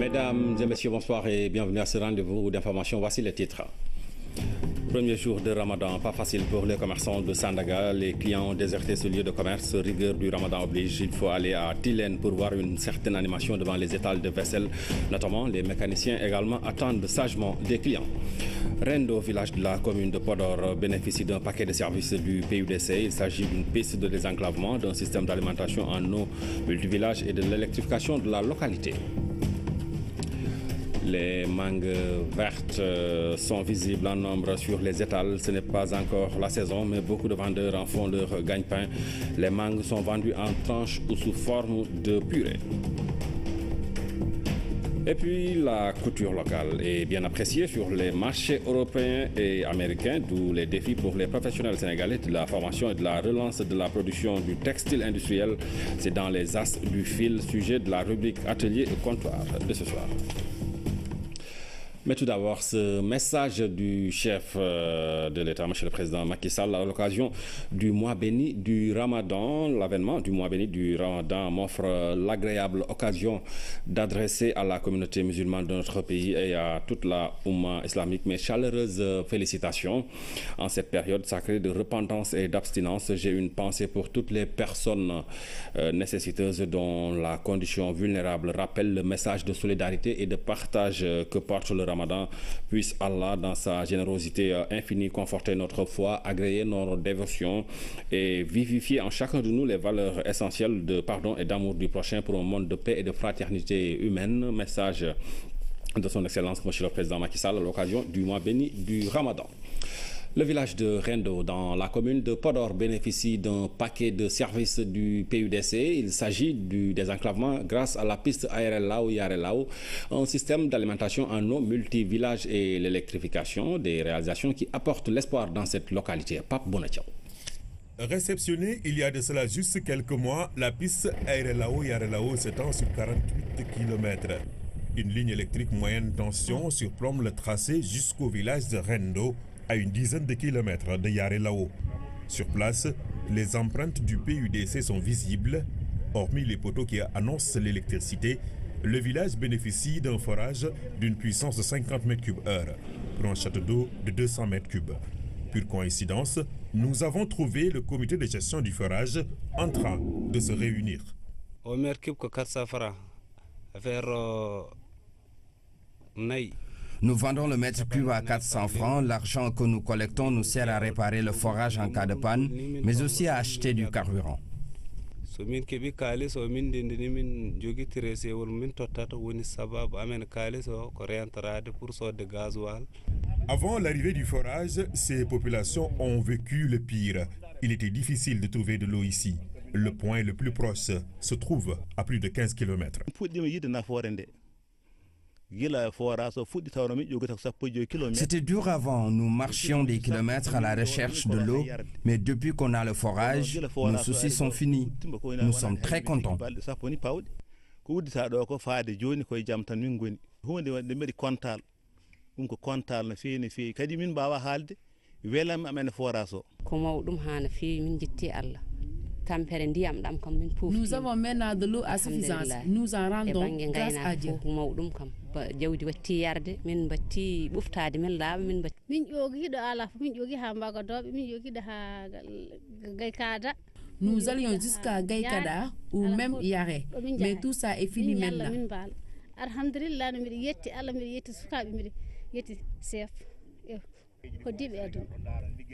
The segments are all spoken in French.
Mesdames et messieurs, bonsoir et bienvenue à ce rendez-vous d'information. Voici les titres. Premier jour de Ramadan, pas facile pour les commerçants de Sandaga. Les clients ont déserté ce lieu de commerce. Rigueur du Ramadan oblige. Il faut aller à Tilène pour voir une certaine animation devant les étals de vaisselle. Notamment, les mécaniciens également attendent sagement des clients. Rendo, village de la commune de Podor, bénéficie d'un paquet de services du PUDC. Il s'agit d'une piste de désenclavement, d'un système d'alimentation en eau multivillage et de l'électrification de la localité. Les mangues vertes sont visibles en nombre sur les étals. Ce n'est pas encore la saison, mais beaucoup de vendeurs en font leur gagne-pain. Les mangues sont vendues en tranches ou sous forme de purée. Et puis la couture locale est bien appréciée sur les marchés européens et américains, d'où les défis pour les professionnels sénégalais de la formation et de la relance de la production du textile industriel. C'est dans les as du fil, sujet de la rubrique Atelier et comptoir de ce soir. Mais tout d'abord, ce message du chef de l'État, M. le Président Macky Sall, à l'occasion du mois béni du Ramadan. L'avènement du mois béni du Ramadan m'offre l'agréable occasion d'adresser à la communauté musulmane de notre pays et à toute la Oumma islamique mes chaleureuses félicitations. En cette période sacrée de repentance et d'abstinence, j'ai une pensée pour toutes les personnes nécessiteuses dont la condition vulnérable rappelle le message de solidarité et de partage que porte le Ramadan. Puisse Allah, dans sa générosité infinie, conforter notre foi, agréer nos dévotions et vivifier en chacun de nous les valeurs essentielles de pardon et d'amour du prochain pour un monde de paix et de fraternité humaine. Message de son Excellence, Monsieur le Président Macky Sall, à l'occasion du mois béni du Ramadan. Le village de Rendo, dans la commune de Podor, bénéficie d'un paquet de services du PUDC. Il s'agit du désenclavement grâce à la piste ARL Lao Yare Lao, un système d'alimentation en eau multi-village et l'électrification, des réalisations qui apportent l'espoir dans cette localité. Pape Bonatiao. Réceptionnée il y a de cela juste quelques mois, la piste ARL Lao Yare Lao s'étend sur 48 km. Une ligne électrique moyenne tension surplombe le tracé jusqu'au village de Rendo, à une dizaine de kilomètres de Yare-Lao. Sur place, les empreintes du PUDC sont visibles. Hormis les poteaux qui annoncent l'électricité, le village bénéficie d'un forage d'une puissance de 50 m3/h pour un château d'eau de 200 m3. Pure coïncidence, nous avons trouvé le comité de gestion du forage en train de se réunir. Nous vendons le mètre cube à 400 francs. L'argent que nous collectons nous sert à réparer le forage en cas de panne, mais aussi à acheter du carburant. Avant l'arrivée du forage, ces populations ont vécu le pire. Il était difficile de trouver de l'eau ici. Le point le plus proche se trouve à plus de 15 km. C'était dur avant, nous marchions des kilomètres à la recherche de l'eau, mais depuis qu'on a le forage, nos soucis sont finis. Nous sommes très contents. Nous avons maintenant de l'eau à suffisance. Nous en rendons grâce à Dieu. Nous allions jusqu'à Gaïkada ou même Yare, mais tout ça est fini maintenant.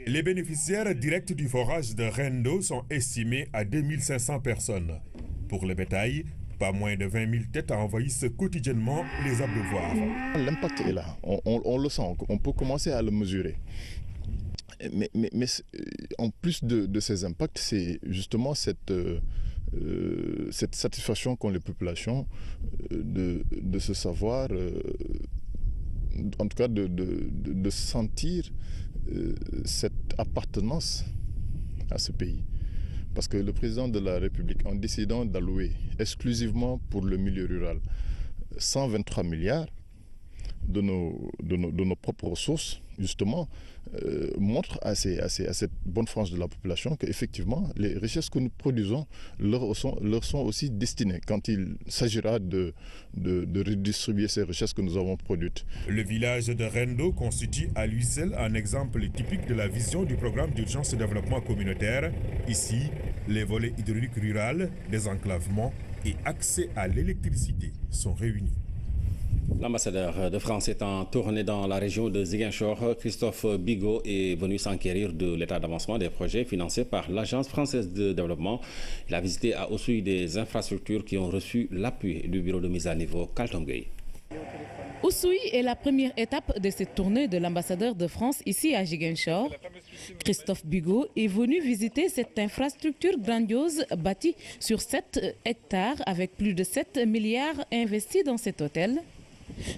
Les bénéficiaires directs du forage de Rendo sont estimés à 2500 personnes. Pour le bétail, pas moins de 20 000 têtes envahissent quotidiennement les abreuvoirs. L'impact est là, on le sent, on peut commencer à le mesurer. Mais en plus de ces impacts, c'est justement cette satisfaction qu'ont les populations de se savoir, en tout cas de sentir cette appartenance à ce pays. Parce que le président de la République, en décidant d'allouer exclusivement pour le milieu rural 123 milliards, de nos propres ressources, justement, montre à cette bonne frange de la population qu'effectivement, les richesses que nous produisons leur sont aussi destinées quand il s'agira de redistribuer ces richesses que nous avons produites. Le village de Rendo constitue à lui seul un exemple typique de la vision du programme d'urgence de développement communautaire. Ici, les volets hydrauliques rurales, désenclavement et accès à l'électricité sont réunis. L'ambassadeur de France est en tournée dans la région de Ziguinchor. Christophe Bigot est venu s'enquérir de l'état d'avancement des projets financés par l'Agence française de développement. Il a visité à Oussouye des infrastructures qui ont reçu l'appui du bureau de mise à niveau Kaltom Gueye. Oussouye est la première étape de cette tournée de l'ambassadeur de France ici à Ziguinchor. Christophe Bigot est venu visiter cette infrastructure grandiose bâtie sur 7 hectares avec plus de 7 milliards investis dans cet hôtel.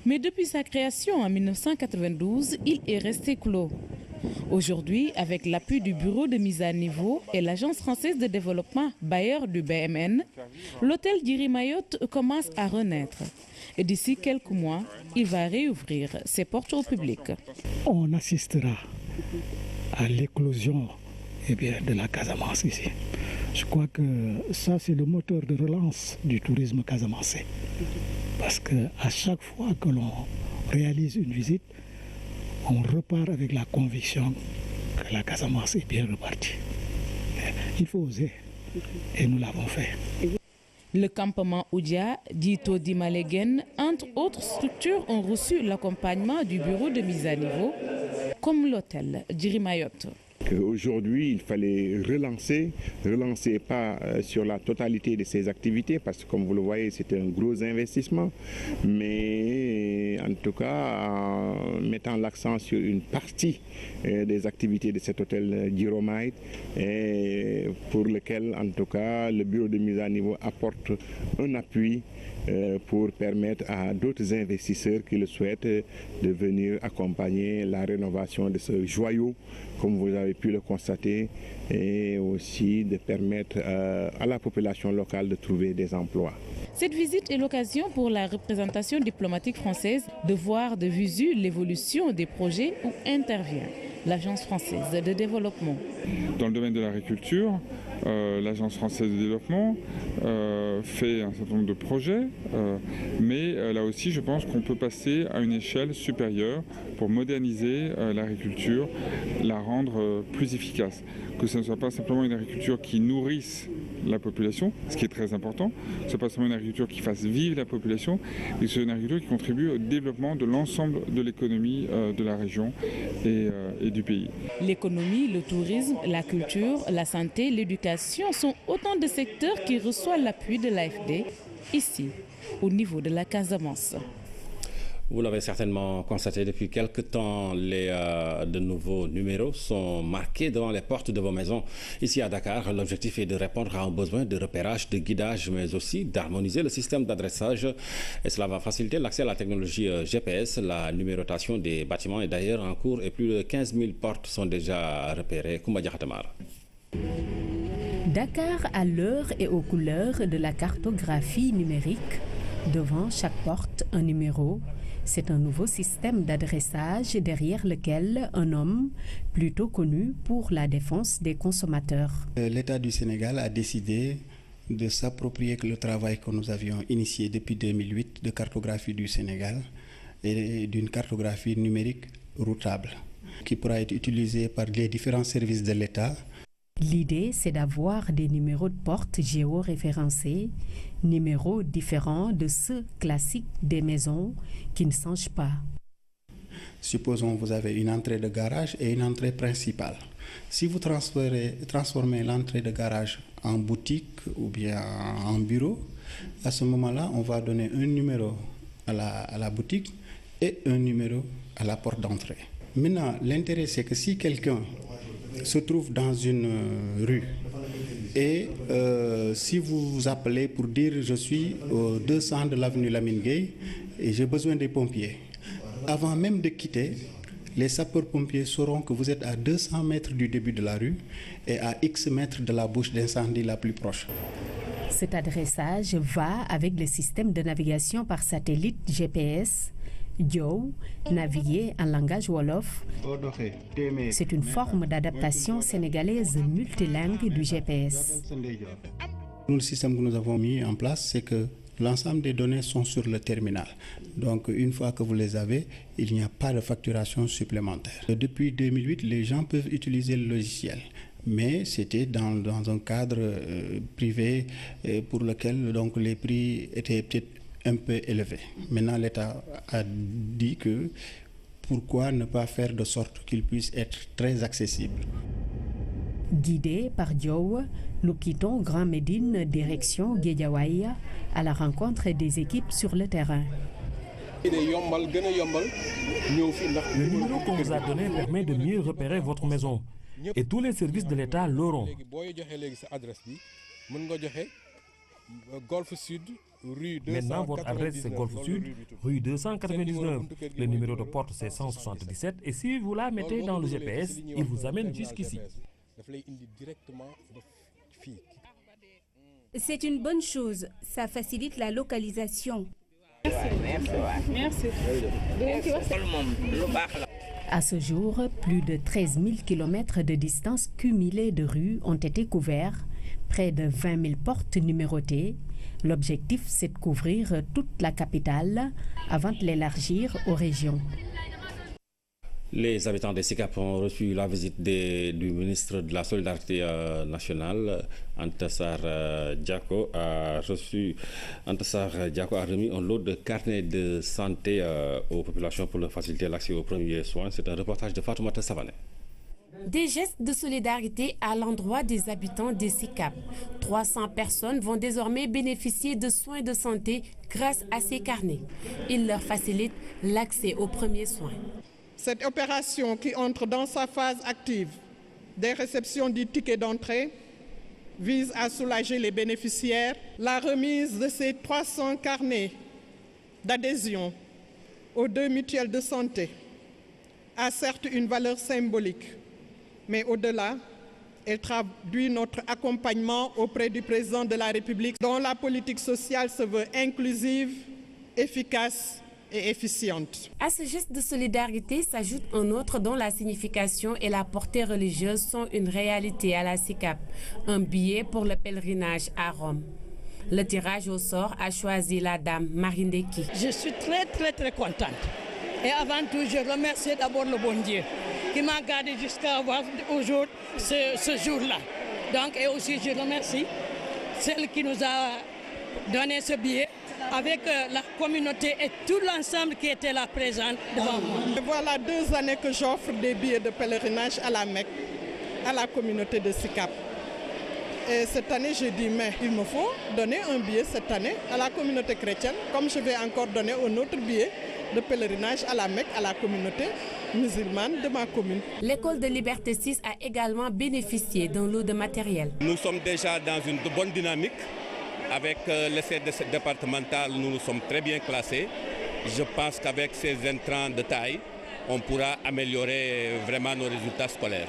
Mais depuis sa création en 1992, il est resté clos. Aujourd'hui, avec l'appui du bureau de mise à niveau et l'Agence française de développement, bailleur du BMN, l'hôtel d'Iri Mayotte commence à renaître. Et d'ici quelques mois, il va réouvrir ses portes au public. On assistera à l'éclosion de la Casamance ici. Je crois que ça, c'est le moteur de relance du tourisme casamancé. Parce qu'à chaque fois que l'on réalise une visite, on repart avec la conviction que la Casamance est bien repartie. Il faut oser, et nous l'avons fait. Le campement Oudia, dit Todi Malegen, entre autres structures, ont reçu l'accompagnement du bureau de mise à niveau, comme l'hôtel d'Iri Mayotte. Aujourd'hui, il fallait relancer pas sur la totalité de ces activités, parce que comme vous le voyez, c'était un gros investissement, mais en tout cas, en mettant l'accent sur une partie des activités de cet hôtel d'Iromite, pour lequel, en tout cas, le bureau de mise à niveau apporte un appui pour permettre à d'autres investisseurs qui le souhaitent de venir accompagner la rénovation de ce joyau, comme vous avez pu le constater, et aussi de permettre à la population locale de trouver des emplois. Cette visite est l'occasion pour la représentation diplomatique française de voir de visu l'évolution des projets où intervient l'Agence française de développement. Dans le domaine de l'agriculture, l'Agence française de développement fait un certain nombre de projets, mais là aussi je pense qu'on peut passer à une échelle supérieure pour moderniser l'agriculture, la rendre plus efficace. Que ce ne soit pas simplement une agriculture qui nourrisse la population, ce qui est très important, que ce soit pas seulement une agriculture qui fasse vivre la population, mais que ce soit une agriculture qui contribue au développement de l'ensemble de l'économie de la région et du pays. L'économie, le tourisme, la culture, la santé, l'éducation sont autant de secteurs qui reçoivent l'appui de l'AFD ici, au niveau de la Casamance. Vous l'avez certainement constaté depuis quelque temps, de nouveaux numéros sont marqués devant les portes de vos maisons. Ici à Dakar, l'objectif est de répondre à un besoin de repérage, de guidage, mais aussi d'harmoniser le système d'adressage. Et cela va faciliter l'accès à la technologie GPS. La numérotation des bâtiments est d'ailleurs en cours et plus de 15 000 portes sont déjà repérées. Koumba Diakhatamar. Dakar à l'heure et aux couleurs de la cartographie numérique. Devant chaque porte, un numéro. C'est un nouveau système d'adressage derrière lequel un homme, plutôt connu pour la défense des consommateurs. L'État du Sénégal a décidé de s'approprier le travail que nous avions initié depuis 2008 de cartographie du Sénégal et d'une cartographie numérique routable qui pourra être utilisée par les différents services de l'État. L'idée, c'est d'avoir des numéros de porte géoréférencés, numéros différents de ceux classiques des maisons qui ne changent pas. Supposons que vous avez une entrée de garage et une entrée principale. Si vous transformez l'entrée de garage en boutique ou bien en bureau, à ce moment-là, on va donner un numéro à la boutique et un numéro à la porte d'entrée. Maintenant, l'intérêt, c'est que si quelqu'un se trouve dans une rue et si vous vous appelez pour dire je suis au 200 de l'avenue Lamine Gueye et j'ai besoin des pompiers, avant même de quitter, les sapeurs-pompiers sauront que vous êtes à 200 mètres du début de la rue et à X mètres de la bouche d'incendie la plus proche. Cet adressage va avec le système de navigation par satellite GPS Diow, naviguer en langage wolof, c'est une forme d'adaptation sénégalaise multilingue du GPS. Le système que nous avons mis en place, c'est que l'ensemble des données sont sur le terminal. Donc une fois que vous les avez, il n'y a pas de facturation supplémentaire. Depuis 2008, les gens peuvent utiliser le logiciel. Mais c'était dans un cadre privé pour lequel donc, les prix étaient peut-être un peu élevés. Maintenant, l'État a dit que pourquoi ne pas faire de sorte qu'il puisse être très accessible. Guidés par Diow, nous quittons Grand Médine, direction Guédiawaye, à la rencontre des équipes sur le terrain. Le numéro qu'on vous a donné permet de mieux repérer votre maison. Et tous les services de l'État l'auront. Maintenant, votre adresse c'est Golfe Sud, rue 299. Le numéro de porte c'est 177. Et si vous la mettez dans le GPS, il vous amène jusqu'ici. C'est une bonne chose. Ça facilite la localisation. Merci. À ce jour, plus de 13 000 km de distance cumulée de rues ont été couverts, près de 20 000 portes numérotées. L'objectif, c'est de couvrir toute la capitale avant de l'élargir aux régions. Les habitants des SICAP ont reçu la visite du ministre de la Solidarité nationale, Antassar Diako. Antassar Diako a remis un lot de carnets de santé aux populations pour leur faciliter l'accès aux premiers soins. C'est un reportage de Fatoumata Savané. Des gestes de solidarité à l'endroit des habitants des SICAP. 300 personnes vont désormais bénéficier de soins de santé grâce à ces carnets. Ils leur facilitent l'accès aux premiers soins. Cette opération qui entre dans sa phase active des réceptions du ticket d'entrée vise à soulager les bénéficiaires. La remise de ces 300 carnets d'adhésion aux 2 mutuelles de santé a certes une valeur symbolique, mais au-delà, elle traduit notre accompagnement auprès du président de la République, dont la politique sociale se veut inclusive, efficace et efficiente. À ce geste de solidarité s'ajoute un autre dont la signification et la portée religieuse sont une réalité à la SICAP, un billet pour le pèlerinage à Rome. Le tirage au sort a choisi la dame Marindeki. Je suis très contente. Et avant tout, je remercie d'abord le bon Dieu qui m'a gardé jusqu'à aujourd'hui ce jour-là. Donc, et aussi je remercie celle qui nous a donné ce billet, avec la communauté et tout l'ensemble qui était là présent devant moi. Voilà 2 années que j'offre des billets de pèlerinage à la Mecque, à la communauté de SICAP. Et cette année, j'ai dit, mais il me faut donner un billet cette année à la communauté chrétienne, comme je vais encore donner un autre billet de pèlerinage à la Mecque, à la communauté musulmane de ma commune. L'école de Liberté 6 a également bénéficié d'un lot de matériel. Nous sommes déjà dans une bonne dynamique. Avec l'essai départemental, nous nous sommes très bien classés. Je pense qu'avec ces intrants de taille, on pourra améliorer vraiment nos résultats scolaires.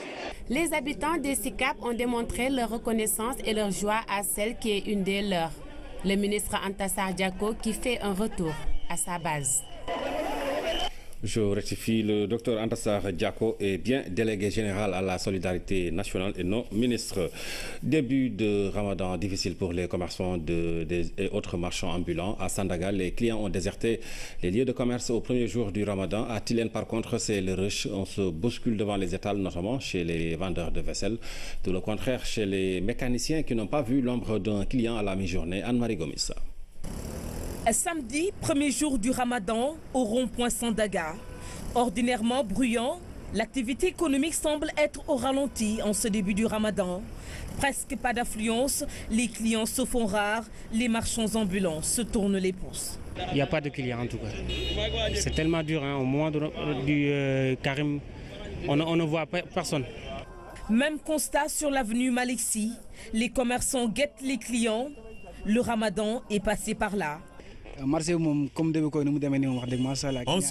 Les habitants des SICAP ont démontré leur reconnaissance et leur joie à celle qui est une des leurs. Le ministre Antassar Diako qui fait un retour à sa base. Je rectifie, le docteur Antassar Diako est bien délégué général à la solidarité nationale et non ministre. Début de Ramadan difficile pour les commerçants et autres marchands ambulants. À Sandaga, les clients ont déserté les lieux de commerce au premier jour du Ramadan. À Tilène, par contre, c'est le rush. On se bouscule devant les étals, notamment chez les vendeurs de vaisselle. Tout le contraire chez les mécaniciens qui n'ont pas vu l'ombre d'un client à la mi-journée. Anne-Marie Gomis. Samedi, premier jour du Ramadan, au rond-point Sandaga. Ordinairement bruyant, l'activité économique semble être au ralenti en ce début du Ramadan. Presque pas d'affluence, les clients se font rares, les marchands ambulants se tournent les pouces. Il n'y a pas de clients en tout cas. C'est tellement dur, au moment du Karim, on ne voit personne. Même constat sur l'avenue Malixi, les commerçants guettent les clients. Le Ramadan est passé par là. En ce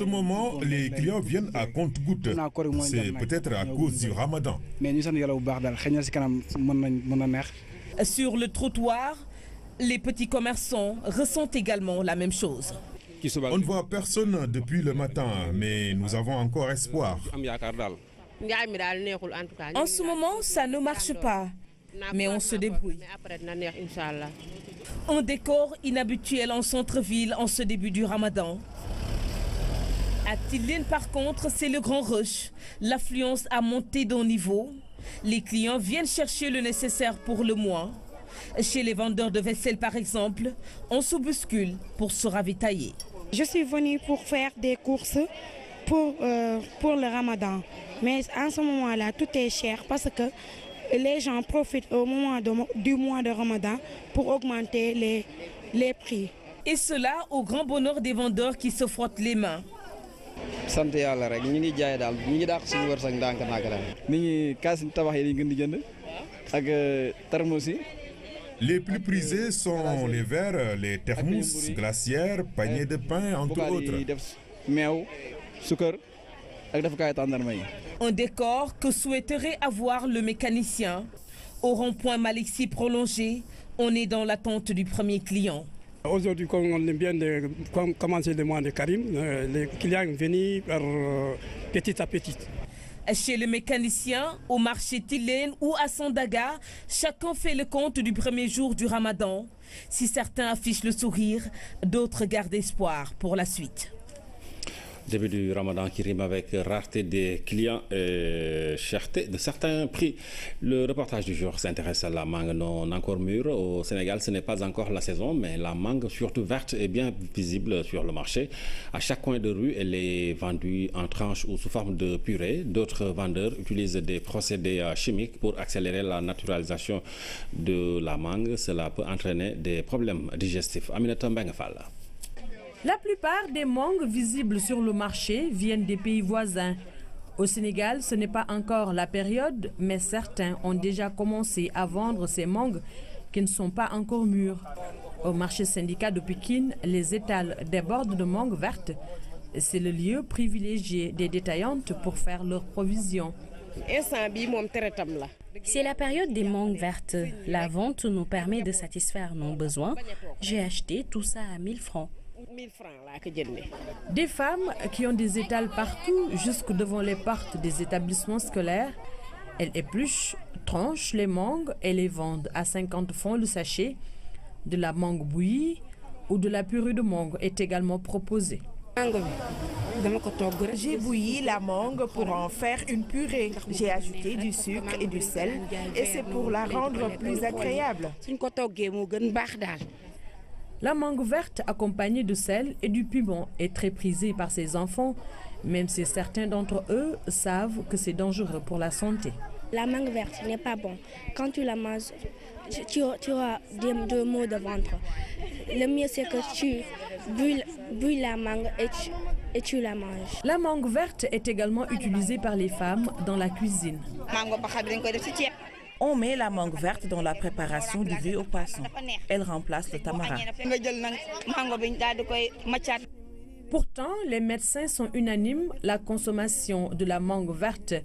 moment, les clients viennent à compte-gouttes. C'est peut-être à cause du Ramadan. Sur le trottoir, les petits commerçants ressentent également la même chose. On ne voit personne depuis le matin, mais nous avons encore espoir. En ce moment, ça ne marche pas, mais on se débrouille. Un décor inhabituel en centre-ville en ce début du Ramadan. À Tilène, par contre, c'est le grand rush. L'affluence a monté d'un niveau. Les clients viennent chercher le nécessaire pour le mois. Chez les vendeurs de vaisselle, par exemple, on se bouscule pour se ravitailler. Je suis venue pour faire des courses pour le Ramadan. Mais en ce moment-là, tout est cher parce que les gens profitent au moment du mois de Ramadan pour augmenter les prix. Et cela au grand bonheur des vendeurs qui se frottent les mains. Les plus prisés sont les verres, les thermos, glacières, paniers de pain, entre autres. Un décor que souhaiterait avoir le mécanicien. Au rond-point Malixi prolongé, on est dans l'attente du premier client. Aujourd'hui, comme on vient de commencer le mois de Karim, les clients viennent petit à petit. Chez le mécanicien, au marché Tilène ou à Sandaga, chacun fait le compte du premier jour du Ramadan. Si certains affichent le sourire, d'autres gardent espoir pour la suite. Début du Ramadan qui rime avec rareté des clients et cherté de certains prix. Le reportage du jour s'intéresse à la mangue non encore mûre. Au Sénégal, ce n'est pas encore la saison, mais la mangue, surtout verte, est bien visible sur le marché. À chaque coin de rue, elle est vendue en tranches ou sous forme de purée. D'autres vendeurs utilisent des procédés chimiques pour accélérer la naturalisation de la mangue. Cela peut entraîner des problèmes digestifs. Aminata Mbengafal. La plupart des mangues visibles sur le marché viennent des pays voisins. Au Sénégal, ce n'est pas encore la période, mais certains ont déjà commencé à vendre ces mangues qui ne sont pas encore mûres. Au marché syndicat de Pékin, les étals débordent de mangues vertes. C'est le lieu privilégié des détaillantes pour faire leurs provisions. C'est la période des mangues vertes. La vente nous permet de satisfaire nos besoins. J'ai acheté tout ça à 1000 francs. Des femmes qui ont des étals partout, jusque devant les portes des établissements scolaires. Elles épluchent, tranchent les mangues et les vendent à 50 francs le sachet. De la mangue bouillie ou de la purée de mangue est également proposée. J'ai bouilli la mangue pour en faire une purée. J'ai ajouté du sucre et du sel et c'est pour la rendre plus agréable. La mangue verte accompagnée de sel et du piment est très prisée par ses enfants, même si certains d'entre eux savent que c'est dangereux pour la santé. La mangue verte n'est pas bon. Quand tu la manges, tu auras deux maux de ventre. Le mieux c'est que tu bouilles la mangue et tu la manges. La mangue verte est également utilisée par les femmes dans la cuisine. On met la mangue verte dans la préparation du riz au poisson. Elle remplace le tamarin. Pourtant, les médecins sont unanimes, la consommation de la mangue verte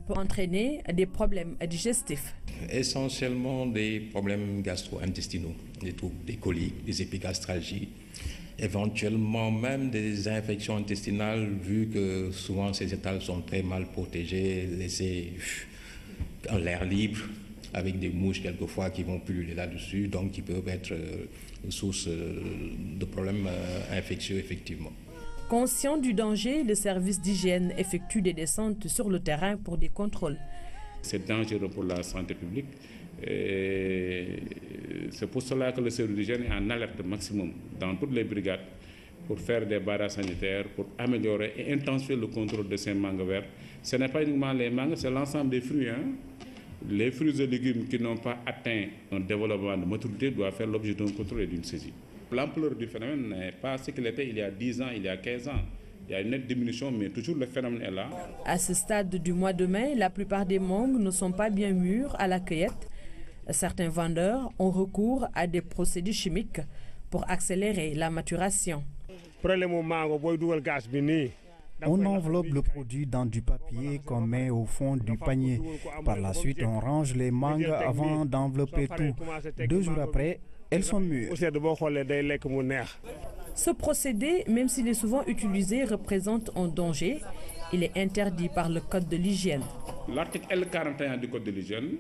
peut entraîner des problèmes digestifs. Essentiellement des problèmes gastro-intestinaux, des troubles, des coliques, des épigastralgies, éventuellement même des infections intestinales, vu que souvent ces étals sont très mal protégés, laissés en l'air libre, avec des mouches quelquefois qui vont pulluler là-dessus, donc qui peuvent être source de problèmes infectieux effectivement. Conscient du danger, le service d'hygiène effectue des descentes sur le terrain pour des contrôles. C'est dangereux pour la santé publique. C'est pour cela que le service d'hygiène est en alerte maximum dans toutes les brigades pour faire des barrages sanitaires, pour améliorer et intensifier le contrôle de ces mangues vertes. Ce n'est pas uniquement les mangues, c'est l'ensemble des fruits. Les fruits et légumes qui n'ont pas atteint un développement de maturité doivent faire l'objet d'un contrôle et d'une saisie. L'ampleur du phénomène n'est pas ce qu'il était il y a 10 ans, il y a 15 ans. Il y a une nette diminution, mais toujours le phénomène est là. À ce stade du mois de mai, la plupart des mangues ne sont pas bien mûres à la cueillette. Certains vendeurs ont recours à des procédés chimiques pour accélérer la maturation. On enveloppe le produit dans du papier qu'on met au fond du panier. Par la suite, on range les mangues avant d'envelopper tout. 2 jours après, elles sont mûres. Ce procédé, même s'il est souvent utilisé, représente un danger. Il est interdit par le Code de l'hygiène. L'article L41 du Code de l'hygiène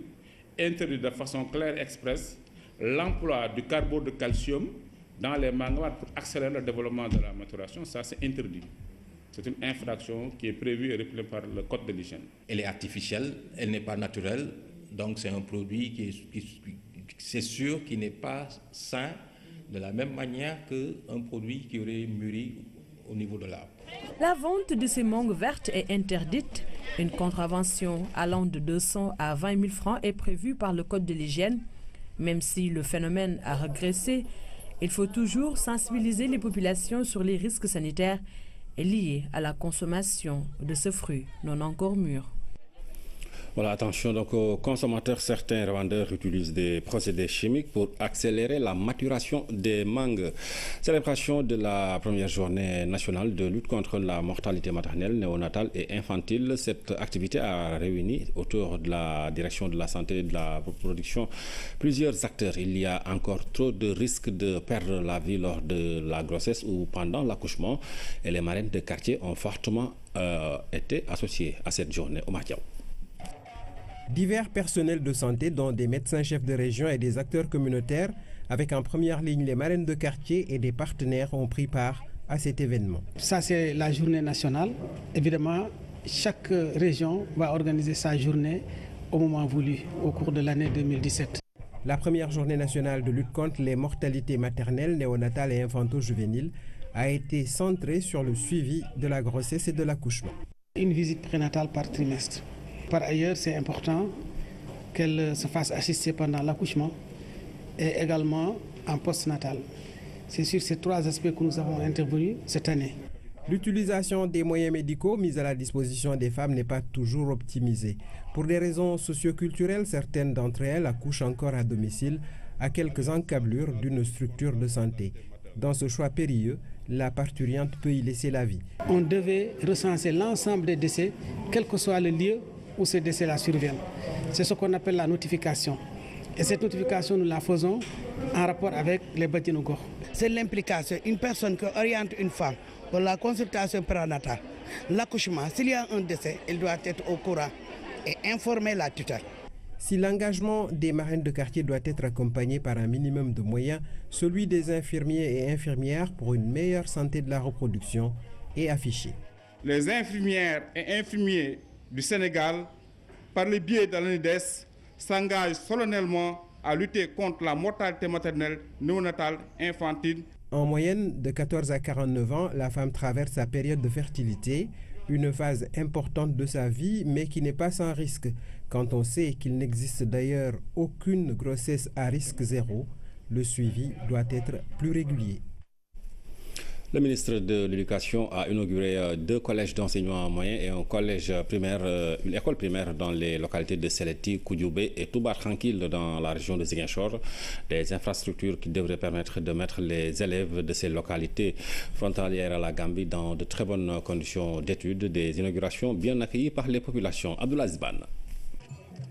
interdit de façon claire et expresse l'emploi du carbure de calcium dans les mangues pour accélérer le développement de la maturation. Ça, c'est interdit. C'est une infraction qui est prévue et réprimée par le Code de l'hygiène. Elle est artificielle, elle n'est pas naturelle, donc c'est un produit c'est sûr qui n'est pas sain de la même manière qu'un produit qui aurait mûri au niveau de l'arbre. La vente de ces mangues vertes est interdite. Une contravention allant de 200 à 20 000 francs est prévue par le Code de l'hygiène. Même si le phénomène a régressé, il faut toujours sensibiliser les populations sur les risques sanitaires liés à la consommation de ce fruit non encore mûr. Voilà, attention donc aux consommateurs. Certains revendeurs utilisent des procédés chimiques pour accélérer la maturation des mangues. Célébration de la première journée nationale de lutte contre la mortalité maternelle, néonatale et infantile. Cette activité a réuni autour de la direction de la santé et de la reproduction plusieurs acteurs. Il y a encore trop de risques de perdre la vie lors de la grossesse ou pendant l'accouchement. Et les marraines de quartier ont fortement été associées à cette journée. Omar Diaw. Divers personnels de santé, dont des médecins-chefs de région et des acteurs communautaires, avec en première ligne les marraines de quartier et des partenaires, ont pris part à cet événement. Ça, c'est la journée nationale. Évidemment, chaque région va organiser sa journée au moment voulu, au cours de l'année 2017. La première journée nationale de lutte contre les mortalités maternelles, néonatales et infanto-juvéniles a été centrée sur le suivi de la grossesse et de l'accouchement. Une visite prénatale par trimestre. Par ailleurs, c'est important qu'elle se fasse assister pendant l'accouchement et également en postnatal. C'est sur ces trois aspects que nous avons intervenu cette année. L'utilisation des moyens médicaux mis à la disposition des femmes n'est pas toujours optimisée. Pour des raisons socioculturelles, certaines d'entre elles accouchent encore à domicile, à quelques encablures d'une structure de santé. Dans ce choix périlleux, la parturiente peut y laisser la vie. On devait recenser l'ensemble des décès, quel que soit le lieu où ces décès-là surviennent. C'est ce qu'on appelle la notification. Et cette notification, nous la faisons en rapport avec les Badjinogor. C'est l'implication. Une personne qui oriente une femme pour la consultation prénatale, l'accouchement, s'il y a un décès, elle doit être au courant et informer la tutelle. Si l'engagement des marraines de quartier doit être accompagné par un minimum de moyens, celui des infirmiers et infirmières pour une meilleure santé de la reproduction est affiché. Les infirmières et infirmiers du Sénégal, par le biais de l'ANIDES, s'engagent solennellement à lutter contre la mortalité maternelle, néonatale, infantile. En moyenne, de 14 à 49 ans, la femme traverse sa période de fertilité, une phase importante de sa vie, mais qui n'est pas sans risque. Quand on sait qu'il n'existe d'ailleurs aucune grossesse à risque zéro, le suivi doit être plus régulier. Le ministre de l'Éducation a inauguré 2 collèges d'enseignement moyen et une école primaire dans les localités de Séléti, Koudioubé et Touba Tranquille dans la région de Ziguinchor. Des infrastructures qui devraient permettre de mettre les élèves de ces localités frontalières à la Gambie dans de très bonnes conditions d'études. Des inaugurations bien accueillies par les populations. Abdoulaye Zban.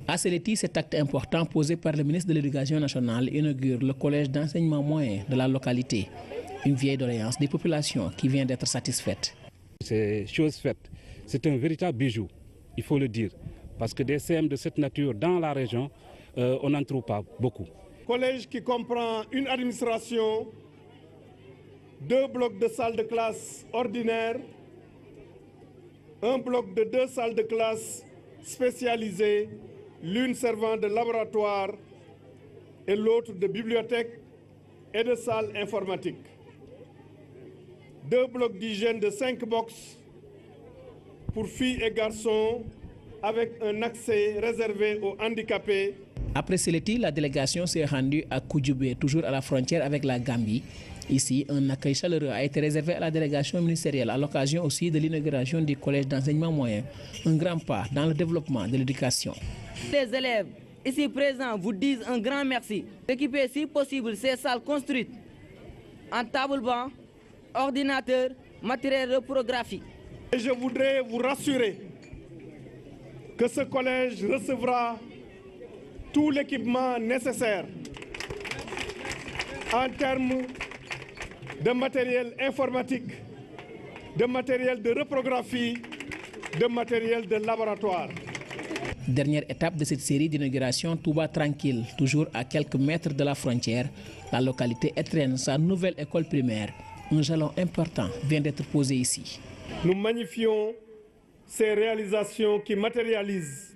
À Séléti, cet acte important posé par le ministre de l'Éducation nationale inaugure le collège d'enseignement moyen de la localité. Une vieille doléance des populations qui vient d'être satisfaite. C'est chose faite. C'est un véritable bijou, il faut le dire. Parce que des CM de cette nature dans la région, on n'en trouve pas beaucoup. Collège qui comprend une administration, 2 blocs de salles de classe ordinaires, un bloc de 2 salles de classe spécialisées, l'une servant de laboratoire et l'autre de bibliothèque et de salle informatique. 2 blocs d'hygiène de 5 box pour filles et garçons avec un accès réservé aux handicapés. Après Séléti, la délégation s'est rendue à Koudioubé, toujours à la frontière avec la Gambie. Ici, un accueil chaleureux a été réservé à la délégation ministérielle à l'occasion aussi de l'inauguration du collège d'enseignement moyen. Un grand pas dans le développement de l'éducation. Les élèves ici présents vous disent un grand merci d'équiper si possible ces salles construites en table-banc, ordinateur, matériel reprographique. Et je voudrais vous rassurer que ce collège recevra tout l'équipement nécessaire en termes de matériel informatique, de matériel de reprographie, de matériel de laboratoire. Dernière étape de cette série d'inauguration, Touba Tranquille, toujours à quelques mètres de la frontière, la localité étrenne sa nouvelle école primaire. Un jalon important vient d'être posé ici. Nous magnifions ces réalisations qui matérialisent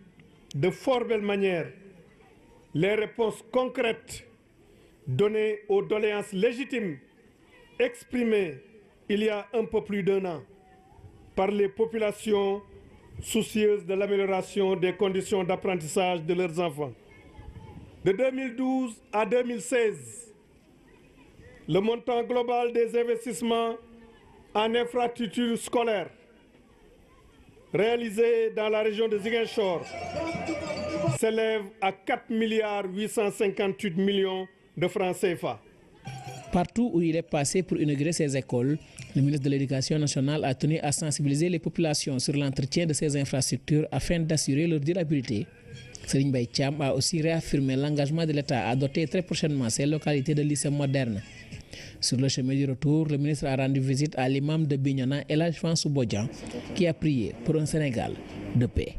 de fort belle manière les réponses concrètes données aux doléances légitimes exprimées il y a un peu plus d'1 an par les populations soucieuses de l'amélioration des conditions d'apprentissage de leurs enfants. De 2012 à 2016, le montant global des investissements en infrastructures scolaires réalisés dans la région de Ziguinchor s'élève à 4,858 milliards de francs CFA. Partout où il est passé pour inaugurer ces écoles, le ministre de l'Éducation nationale a tenu à sensibiliser les populations sur l'entretien de ces infrastructures afin d'assurer leur durabilité. Serigne Mbaye Thiam a aussi réaffirmé l'engagement de l'État à doter très prochainement ces localités de lycées modernes. Sur le chemin du retour, le ministre a rendu visite à l'imam de Bignona, El Hadj Fansou Bodian, qui a prié pour un Sénégal de paix.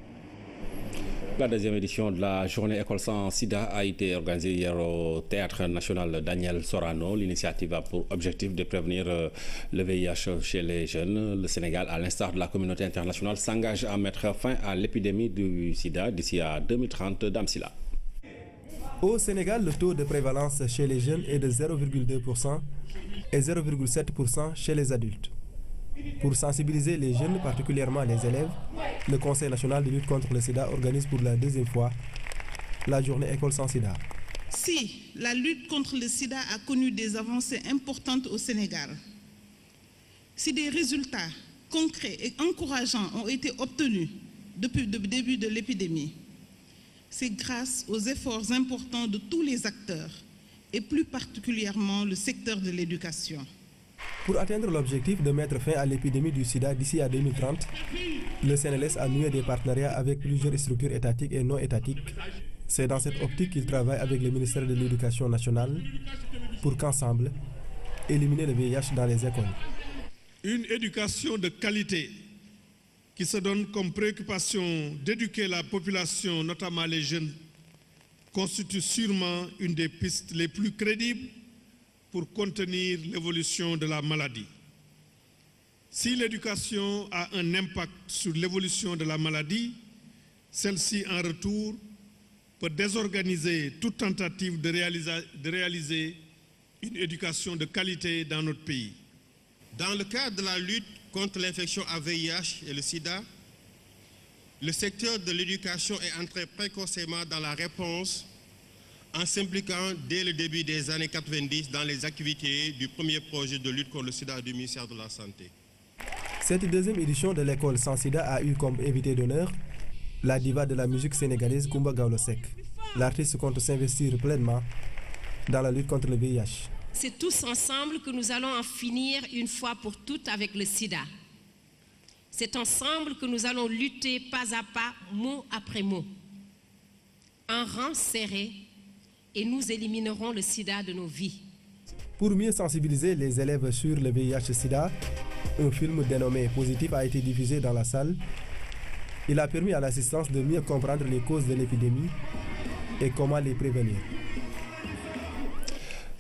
La deuxième édition de la journée École sans Sida a été organisée hier au Théâtre national Daniel Sorano. L'initiative a pour objectif de prévenir le VIH chez les jeunes. Le Sénégal, à l'instar de la communauté internationale, s'engage à mettre fin à l'épidémie du Sida d'ici à 2030. Damsila. Au Sénégal, le taux de prévalence chez les jeunes est de 0,2% et 0,7% chez les adultes. Pour sensibiliser les jeunes, particulièrement les élèves, le Conseil national de lutte contre le sida organise pour la deuxième fois la journée École sans sida. Si la lutte contre le sida a connu des avancées importantes au Sénégal, si des résultats concrets et encourageants ont été obtenus depuis le début de l'épidémie, c'est grâce aux efforts importants de tous les acteurs et plus particulièrement le secteur de l'éducation. Pour atteindre l'objectif de mettre fin à l'épidémie du sida d'ici à 2030, le CNLS a noué des partenariats avec plusieurs structures étatiques et non étatiques. C'est dans cette optique qu'il travaille avec le ministère de l'Éducation nationale pour qu'ensemble, éliminer le VIH dans les écoles. Une éducation de qualité qui se donne comme préoccupation d'éduquer la population, notamment les jeunes, constitue sûrement une des pistes les plus crédibles pour contenir l'évolution de la maladie. Si l'éducation a un impact sur l'évolution de la maladie, celle-ci en retour peut désorganiser toute tentative de réaliser une éducation de qualité dans notre pays. Dans le cadre de la lutte contre l'infection à VIH et le sida, le secteur de l'éducation est entré précocement dans la réponse en s'impliquant dès le début des années 90 dans les activités du premier projet de lutte contre le sida du ministère de la Santé. Cette deuxième édition de l'école sans sida a eu comme invité d'honneur la diva de la musique sénégalaise Coumba Gawlo Seck. L'artiste compte s'investir pleinement dans la lutte contre le VIH. C'est tous ensemble que nous allons en finir une fois pour toutes avec le sida. C'est ensemble que nous allons lutter pas à pas, mot après mot, en rang serré, et nous éliminerons le sida de nos vies. Pour mieux sensibiliser les élèves sur le VIH-Sida, un film dénommé Positif a été diffusé dans la salle. Il a permis à l'assistance de mieux comprendre les causes de l'épidémie et comment les prévenir.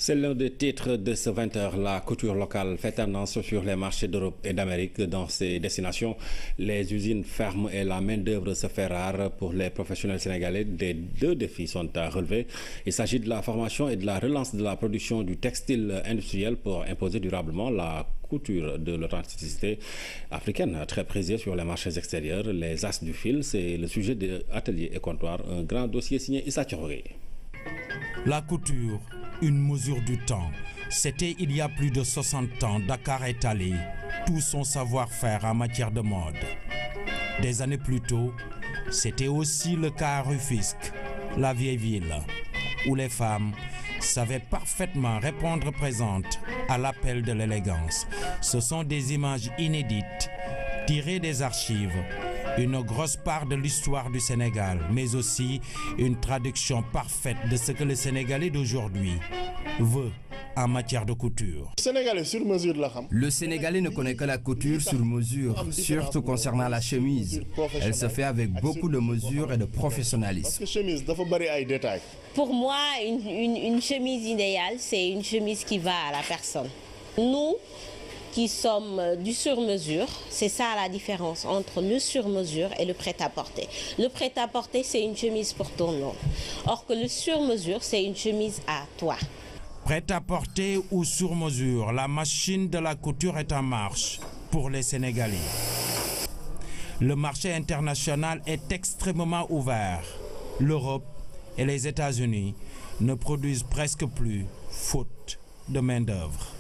C'est l'un des titres de ce 20h. La couture locale fait tendance sur les marchés d'Europe et d'Amérique. Dans ces destinations, les usines ferment et la main-d'œuvre se fait rare. Pour les professionnels sénégalais, deux défis sont à relever. Il s'agit de la formation et de la relance de la production du textile industriel pour imposer durablement la couture de l'authenticité africaine, très prisée sur les marchés extérieurs. Les as du fil, c'est le sujet de Atelier et Comptoir, un grand dossier signé Issa Thioré. La couture, une mesure du temps. C'était il y a plus de 60 ans. Dakar est allé tout son savoir-faire en matière de mode. Des années plus tôt, c'était aussi le cas à Rufisque, la vieille ville, où les femmes savaient parfaitement répondre présentes à l'appel de l'élégance. Ce sont des images inédites, tirées des archives, une grosse part de l'histoire du Sénégal, mais aussi une traduction parfaite de ce que le Sénégalais d'aujourd'hui veut en matière de couture. Le Sénégalais ne connaît que la couture sur mesure, surtout concernant la chemise. Elle se fait avec beaucoup de mesure et de professionnalisme. Pour moi, une chemise idéale, c'est une chemise qui va à la personne. Nous, qui sommes du sur-mesure, c'est ça la différence entre le sur-mesure et le prêt-à-porter. Le prêt-à-porter, c'est une chemise pour tout le monde. Or que le sur-mesure, c'est une chemise à toi. Prêt-à-porter ou sur-mesure, la machine de la couture est en marche pour les Sénégalais. Le marché international est extrêmement ouvert. L'Europe et les États-Unis ne produisent presque plus, faute de main-d'œuvre.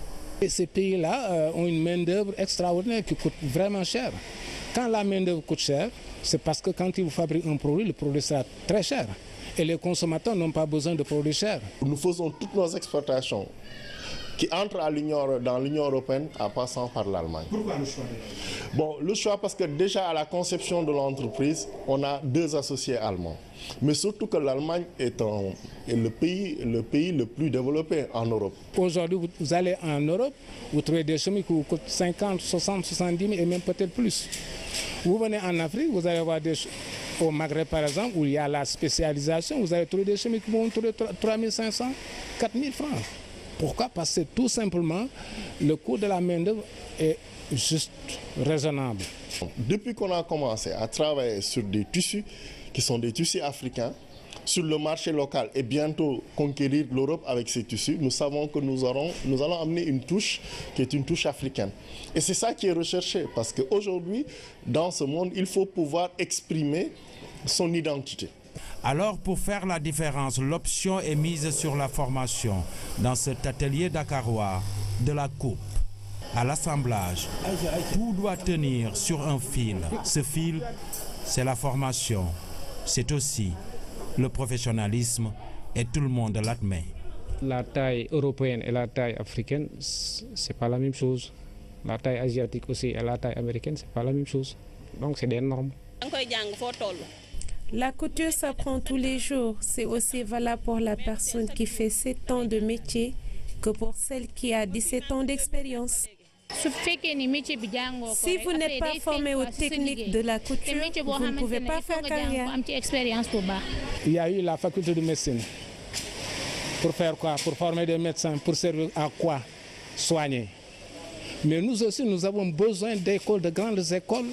Ces pays-là ont une main-d'œuvre extraordinaire qui coûte vraiment cher. Quand la main-d'œuvre coûte cher, c'est parce que quand ils vous fabriquent un produit, le produit sera très cher. Et les consommateurs n'ont pas besoin de produits chers. Nous faisons toutes nos exportations qui entrent dans l'Union européenne en passant par l'Allemagne. Pourquoi le choix? Le choix parce que déjà à la conception de l'entreprise, on a 2 associés allemands. Mais surtout que l'Allemagne est le pays le plus développé en Europe. Aujourd'hui, vous allez en Europe, vous trouvez des chemises qui vous coûtent 50, 60, 70 000 et même peut-être plus. Vous venez en Afrique, vous allez voir au Maghreb par exemple, où il y a la spécialisation, vous allez trouver des chemises qui vont trouver 3 500, 4 000 francs. Pourquoi? Parce que tout simplement, le coût de la main-d'œuvre est juste raisonnable. Depuis qu'on a commencé à travailler sur des tissus qui sont des tissus africains, sur le marché local et bientôt conquérir l'Europe avec ces tissus, nous savons que nous allons amener une touche qui est une touche africaine. Et c'est ça qui est recherché parce qu'aujourd'hui, dans ce monde, il faut pouvoir exprimer son identité. Alors, pour faire la différence, l'option est mise sur la formation dans cet atelier dakarois, de la coupe à l'assemblage. Tout doit tenir sur un fil. Ce fil, c'est la formation. C'est aussi le professionnalisme et tout le monde l'admet. La taille européenne et la taille africaine, c'est pas la même chose. La taille asiatique aussi et la taille américaine, c'est pas la même chose. Donc c'est des normes. La couture s'apprend tous les jours. C'est aussi valable pour la personne qui fait 7 ans de métier que pour celle qui a 17 ans d'expérience. Si vous n'êtes pas formé aux techniques de la couture, vous ne pouvez pas faire carrière. Il y a eu la faculté de médecine. Pour faire quoi? Pour former des médecins. Pour servir à quoi? Soigner. Mais nous aussi, nous avons besoin d'écoles, de grandes écoles,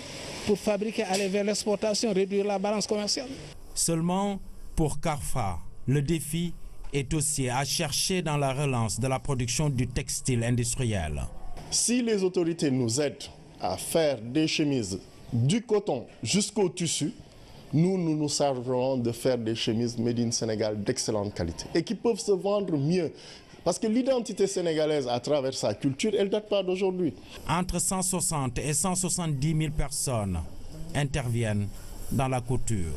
pour fabriquer, aller vers l'exportation, réduire la balance commerciale. Seulement, pour CARFA, le défi est aussi à chercher dans la relance de la production du textile industriel. Si les autorités nous aident à faire des chemises du coton jusqu'au tissu, nous servirons de faire des chemises made in Sénégal d'excellente qualité et qui peuvent se vendre mieux. Parce que l'identité sénégalaise à travers sa culture, elle ne date pas d'aujourd'hui. Entre 160 et 170 000 personnes interviennent dans la couture.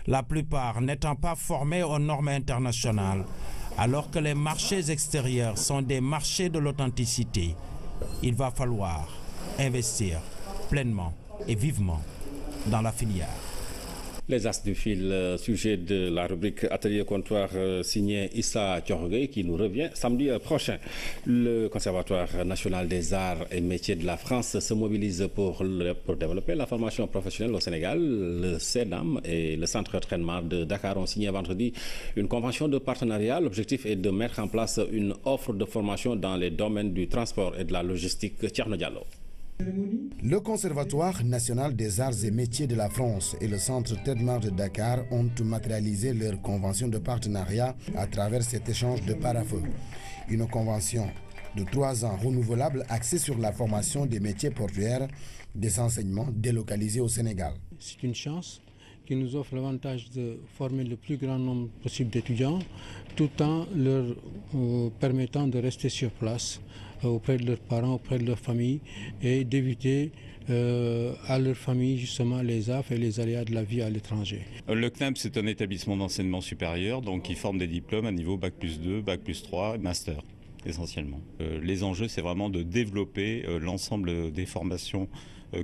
La plupart n'étant pas formées aux normes internationales, alors que les marchés extérieurs sont des marchés de l'authenticité. Il va falloir investir pleinement et vivement dans la filière. Les as du fil, sujet de la rubrique Atelier Comptoir signé Issa Thiorgué qui nous revient samedi prochain. Le Conservatoire national des arts et métiers de la France se mobilise pour développer la formation professionnelle au Sénégal. Le CEDAM et le centre d'entraînement de Dakar ont signé vendredi une convention de partenariat. L'objectif est de mettre en place une offre de formation dans les domaines du transport et de la logistique. Thierno Diallo. Le Conservatoire national des arts et métiers de la France et le centre Tedmar de Dakar ont matérialisé leur convention de partenariat à travers cet échange de parafeux. Une convention de 3 ans renouvelable axée sur la formation des métiers portuaires, des enseignements délocalisés au Sénégal. C'est une chance qui nous offre l'avantage de former le plus grand nombre possible d'étudiants tout en leur permettant de rester sur place auprès de leurs parents, auprès de leur famille et d'éviter à leur famille justement les affres et les aléas de la vie à l'étranger. Le CNAP, c'est un établissement d'enseignement supérieur donc qui forme des diplômes à niveau Bac+2, Bac+3 et Master. essentiellement. Les enjeux, c'est vraiment de développer l'ensemble des formations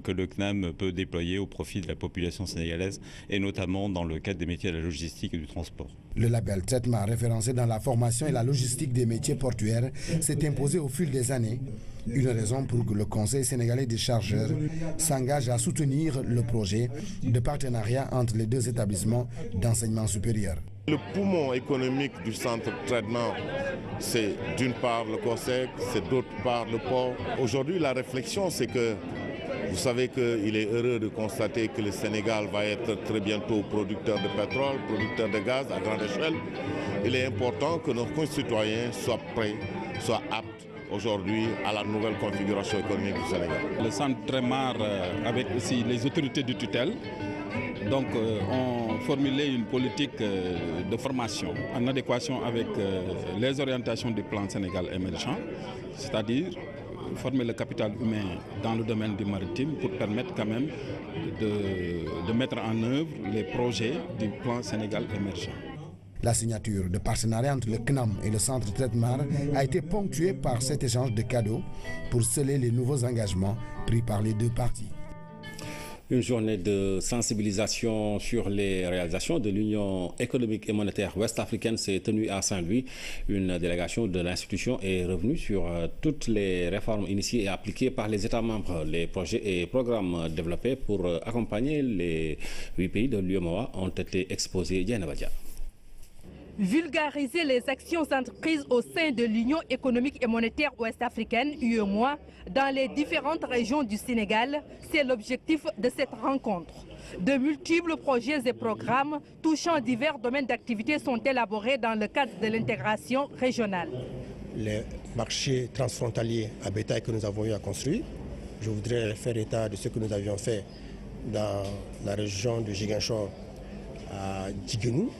que le CNAM peut déployer au profit de la population sénégalaise, et notamment dans le cadre des métiers de la logistique et du transport. Le label Tretma, référencé dans la formation et la logistique des métiers portuaires, s'est imposé au fil des années. Une raison pour que le Conseil sénégalais des chargeurs s'engage à soutenir le projet de partenariat entre les deux établissements d'enseignement supérieur. Le poumon économique du centre de traitement, c'est d'une part le COSEC, c'est d'autre part le port. Aujourd'hui, la réflexion, c'est que vous savez qu'il est heureux de constater que le Sénégal va être très bientôt producteur de pétrole, producteur de gaz à grande échelle. Il est important que nos concitoyens soient prêts, soient aptes aujourd'hui à la nouvelle configuration économique du Sénégal. Le centre Trémar, avec aussi les autorités de tutelle, donc ont formulé une politique de formation en adéquation avec les orientations du plan Sénégal émergent, c'est-à-dire former le capital humain dans le domaine du maritime pour permettre quand même de mettre en œuvre les projets du plan Sénégal émergent. La signature de partenariat entre le CNAM et le centre Tretmar a été ponctuée par cet échange de cadeaux pour sceller les nouveaux engagements pris par les deux parties. Une journée de sensibilisation sur les réalisations de l'Union économique et monétaire ouest-africaine s'est tenue à Saint-Louis. Une délégation de l'institution est revenue sur toutes les réformes initiées et appliquées par les États membres. Les projets et programmes développés pour accompagner les 8 pays de l'UEMOA ont été exposés. Diana Badia. Vulgariser les actions entreprises au sein de l'Union économique et monétaire ouest-africaine, UEMOA, dans les différentes régions du Sénégal, c'est l'objectif de cette rencontre. De multiples projets et programmes touchant divers domaines d'activité sont élaborés dans le cadre de l'intégration régionale. Les marchés transfrontaliers à bétail que nous avons eu à construire, je voudrais faire état de ce que nous avions fait dans la région de Ziguinchor à Djiguenou,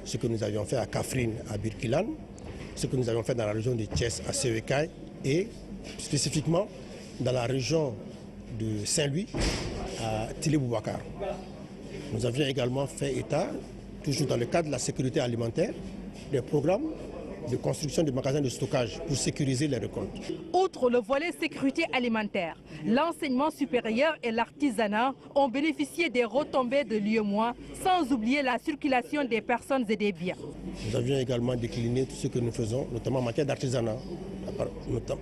ce que nous avions fait à Kaffrine, à Birkelane, ce que nous avions fait dans la région de Thiès, à Sévécaille, et spécifiquement dans la région de Saint-Louis, à Tillé-Boubacar. Nous avions également fait état, toujours dans le cadre de la sécurité alimentaire, des programmes de construction de magasins de stockage pour sécuriser les récoltes. Outre le volet sécurité alimentaire, l'enseignement supérieur et l'artisanat ont bénéficié des retombées de l'UEMOA, sans oublier la circulation des personnes et des biens. Nous avions également décliné tout ce que nous faisons, notamment en matière d'artisanat,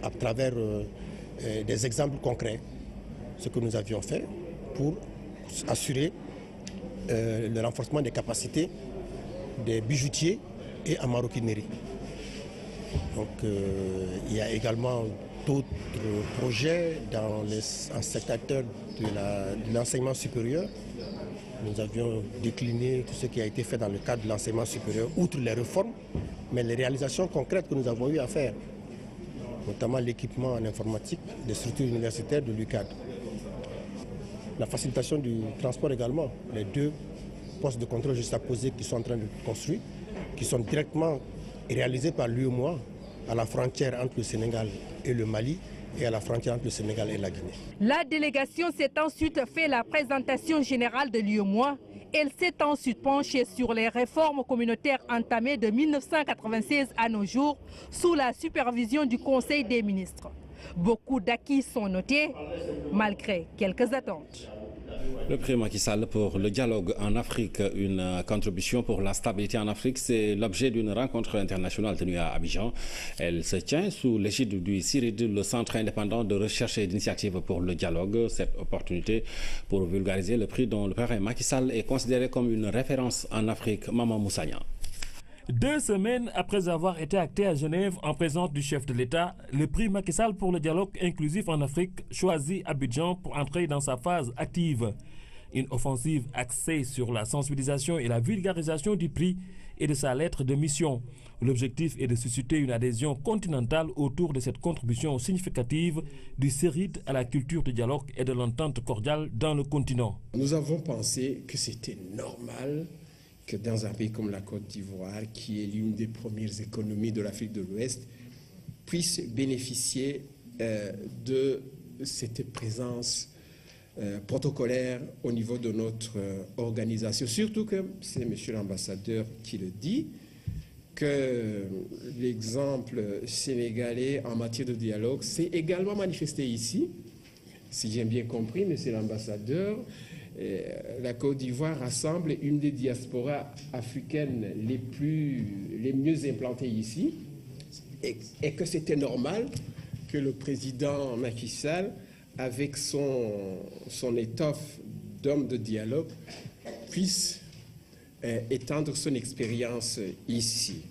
à travers des exemples concrets, ce que nous avions fait pour assurer le renforcement des capacités des bijoutiers et en maroquinerie. Donc il y a également d'autres projets dans un secteur de l'enseignement supérieur. Nous avions décliné tout ce qui a été fait dans le cadre de l'enseignement supérieur, outre les réformes, mais les réalisations concrètes que nous avons eu à faire, notamment l'équipement en informatique des structures universitaires de l'UCAD. La facilitation du transport également, les 2 postes de contrôle juxtaposés qui sont en train de construire, qui sont directement réalisés par l'UEMOA à la frontière entre le Sénégal et le Mali et à la frontière entre le Sénégal et la Guinée. La délégation s'est ensuite fait la présentation générale de l'UEMOA. Elle s'est ensuite penchée sur les réformes communautaires entamées de 1996 à nos jours sous la supervision du Conseil des ministres. Beaucoup d'acquis sont notés, malgré quelques attentes. Le prix Macky Sall pour le dialogue en Afrique, une contribution pour la stabilité en Afrique, c'est l'objet d'une rencontre internationale tenue à Abidjan. Elle se tient sous l'égide du CIRID, le Centre indépendant de recherche et d'initiative pour le dialogue. Cette opportunité pour vulgariser le prix dont le président Macky Sall est considéré comme une référence en Afrique. Maman Moussagnan. 2 semaines après avoir été acté à Genève en présence du chef de l'État, le prix Macky Sall pour le dialogue inclusif en Afrique choisit Abidjan pour entrer dans sa phase active. Une offensive axée sur la sensibilisation et la vulgarisation du prix et de sa lettre de mission. L'objectif est de susciter une adhésion continentale autour de cette contribution significative du CIRID à la culture du dialogue et de l'entente cordiale dans le continent. Nous avons pensé que c'était normal que dans un pays comme la Côte d'Ivoire, qui est l'une des premières économies de l'Afrique de l'Ouest, puisse bénéficier de cette présence protocolaire au niveau de notre organisation. Surtout que c'est M. l'ambassadeur qui le dit, que l'exemple sénégalais en matière de dialogue s'est également manifesté ici. Si j'ai bien compris, monsieur l'ambassadeur, la Côte d'Ivoire rassemble une des diasporas africaines les mieux implantées ici, et que c'était normal que le président Macky Sall, avec son étoffe d'homme de dialogue, puisse étendre son expérience ici.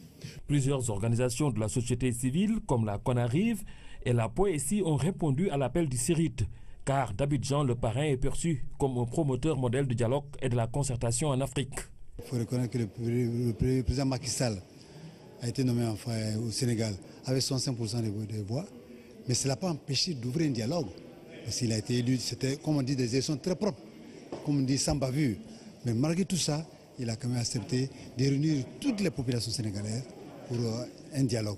Plusieurs organisations de la société civile, comme la CONARIV et la Poésie, ont répondu à l'appel du CIRIT, car d'Abidjan, le parrain est perçu comme un promoteur modèle du dialogue et de la concertation en Afrique. Il faut reconnaître que le président Macky Sall a été nommé au Sénégal avec 65% des voix, mais cela n'a pas empêché d'ouvrir un dialogue. Parce qu'il a été élu, c'était, comme on dit, des élections très propres, comme on dit, sans bavure. Mais malgré tout ça, il a quand même accepté de réunir toutes les populations sénégalaises pour un dialogue.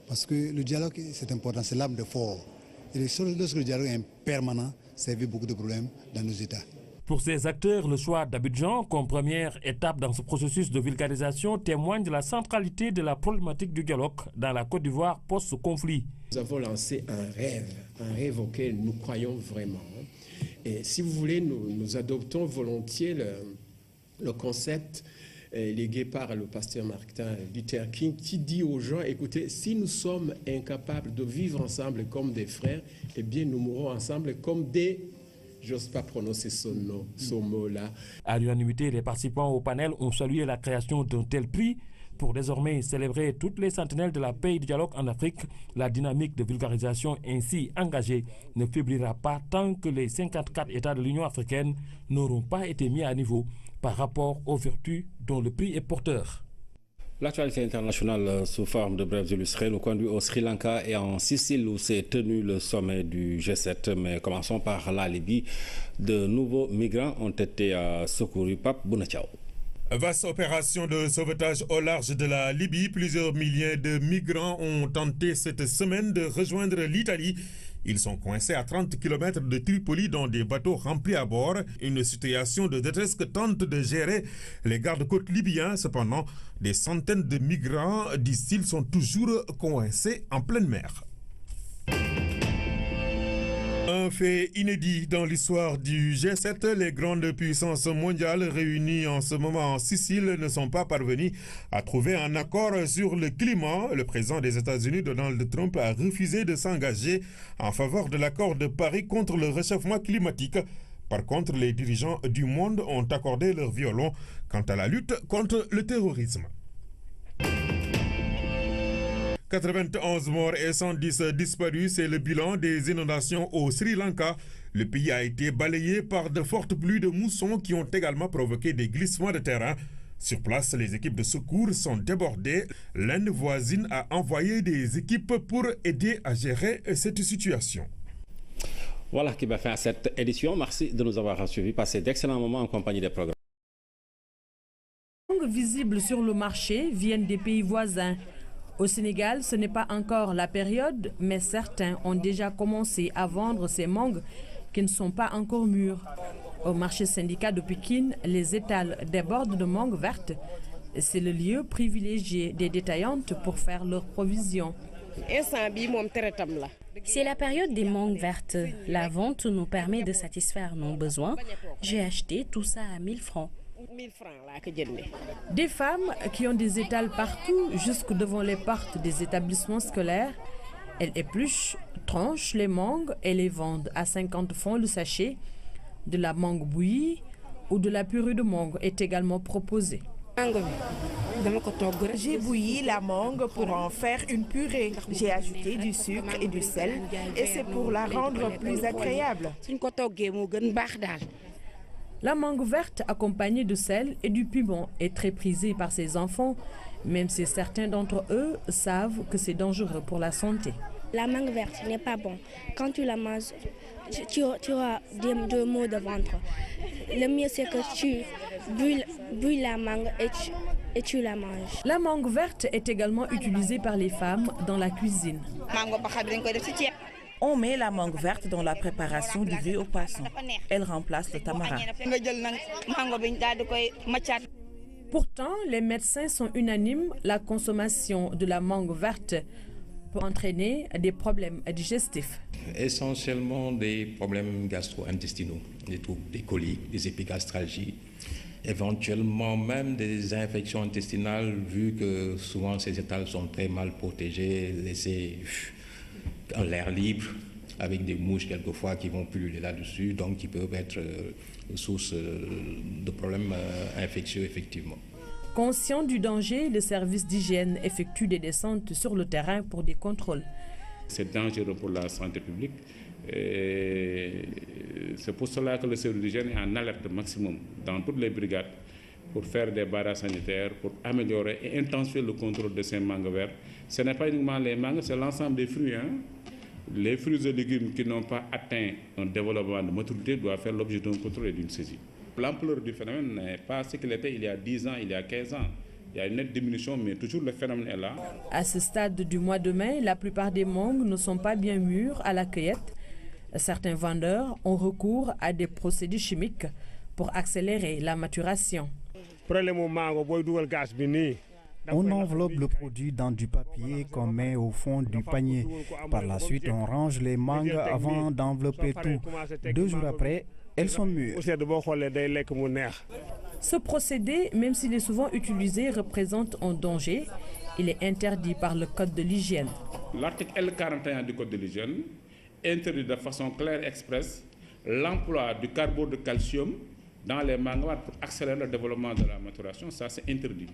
Parce que le dialogue, c'est important, c'est l'âme de fort. Et lorsque le dialogue est permanent, ça évite beaucoup de problèmes dans nos États. Pour ces acteurs, le choix d'Abidjan comme première étape dans ce processus de vulgarisation témoigne de la centralité de la problématique du dialogue dans la Côte d'Ivoire post-conflit. Nous avons lancé un rêve auquel nous croyons vraiment. Et si vous voulez, nous adoptons volontiers le concept légué par le pasteur Martin Luther King, qui dit aux gens, écoutez, si nous sommes incapables de vivre ensemble comme des frères, eh bien nous mourrons ensemble comme des... J'ose pas prononcer ce mot-là. À l'unanimité, les participants au panel ont salué la création d'un tel prix pour désormais célébrer toutes les centenaires de la paix et du dialogue en Afrique. La dynamique de vulgarisation ainsi engagée ne faiblira pas tant que les 54 États de l'Union africaine n'auront pas été mis à niveau par rapport aux vertus dont le prix est porteur. L'actualité internationale sous forme de brèves illustrées nous conduit au Sri Lanka et en Sicile où s'est tenu le sommet du G7. Mais commençons par la Libye. De nouveaux migrants ont été secourus. Pape Bounatiao. Vaste opération de sauvetage au large de la Libye. Plusieurs milliers de migrants ont tenté cette semaine de rejoindre l'Italie. Ils sont coincés à 30 km de Tripoli dans des bateaux remplis à bord. Une situation de détresse que tentent de gérer les gardes-côtes libyens. Cependant, des centaines de migrants, disent-ils, sont toujours coincés en pleine mer. Un fait inédit dans l'histoire du G7, les grandes puissances mondiales réunies en ce moment en Sicile ne sont pas parvenues à trouver un accord sur le climat. Le président des États-Unis, Donald Trump, a refusé de s'engager en faveur de l'accord de Paris contre le réchauffement climatique. Par contre, les dirigeants du monde ont accordé leur violon quant à la lutte contre le terrorisme. 91 morts et 110 disparus, c'est le bilan des inondations au Sri Lanka. Le pays a été balayé par de fortes pluies de mousson qui ont également provoqué des glissements de terrain. Sur place, les équipes de secours sont débordées. L'Inde voisine a envoyé des équipes pour aider à gérer cette situation. Voilà qui va faire cette édition. Merci de nous avoir suivis. Passez d'excellents moments en compagnie des programmes. Les mangues visibles sur le marché viennent des pays voisins. Au Sénégal, ce n'est pas encore la période, mais certains ont déjà commencé à vendre ces mangues qui ne sont pas encore mûres. Au marché syndicat de Pékin, les étals débordent de mangues vertes. C'est le lieu privilégié des détaillantes pour faire leurs provisions. C'est la période des mangues vertes. La vente nous permet de satisfaire nos besoins. J'ai acheté tout ça à 1000 francs. Des femmes qui ont des étals partout, jusque devant les portes des établissements scolaires. Elles épluchent, tranchent les mangues et les vendent à 50 francs le sachet. De la mangue bouillie ou de la purée de mangue est également proposée. J'ai bouilli la mangue pour en faire une purée. J'ai ajouté du sucre et du sel et c'est pour la rendre plus agréable. La mangue verte accompagnée de sel et du piment est très prisée par ses enfants, même si certains d'entre eux savent que c'est dangereux pour la santé. La mangue verte n'est pas bon. Quand tu la manges, tu auras des maux de ventre. Le mieux c'est que tu bouilles la mangue et tu la manges. La mangue verte est également utilisée par les femmes dans la cuisine. On met la mangue verte dans la préparation du riz au poisson. Elle remplace le tamarin. Pourtant, les médecins sont unanimes, la consommation de la mangue verte peut entraîner des problèmes digestifs. Essentiellement des problèmes gastro-intestinaux, des troubles, des coliques, des épigastralgies, éventuellement même des infections intestinales, vu que souvent ces étals sont très mal protégés, laissés en l'air libre, avec des mouches quelquefois qui vont pulluler là-dessus, donc qui peuvent être source de problèmes infectieux effectivement. Conscient du danger, le service d'hygiène effectue des descentes sur le terrain pour des contrôles. C'est dangereux pour la santé publique. C'est pour cela que le service d'hygiène est en alerte maximum dans toutes les brigades pour faire des barrages sanitaires, pour améliorer et intensifier le contrôle de ces mangues vertes. Ce n'est pas uniquement les mangues, c'est l'ensemble des fruits. Les fruits et légumes qui n'ont pas atteint un développement de maturité doivent faire l'objet d'un contrôle et d'une saisie. L'ampleur du phénomène n'est pas ce qu'il était il y a 10 ans, il y a 15 ans. Il y a une nette diminution, mais toujours le phénomène est là. À ce stade du mois de mai, la plupart des mangues ne sont pas bien mûres à la cueillette. Certains vendeurs ont recours à des procédés chimiques pour accélérer la maturation. On enveloppe le produit dans du papier qu'on met au fond du panier. Par la suite, on range les mangues avant d'envelopper tout. 2 jours après, elles sont mûres. Ce procédé, même s'il est souvent utilisé, représente un danger. Il est interdit par le Code de l'hygiène. L'article L41 du Code de l'hygiène interdit de façon claire et expresse l'emploi du carbure de calcium dans les mangues pour accélérer le développement de la maturation. Ça, c'est interdit.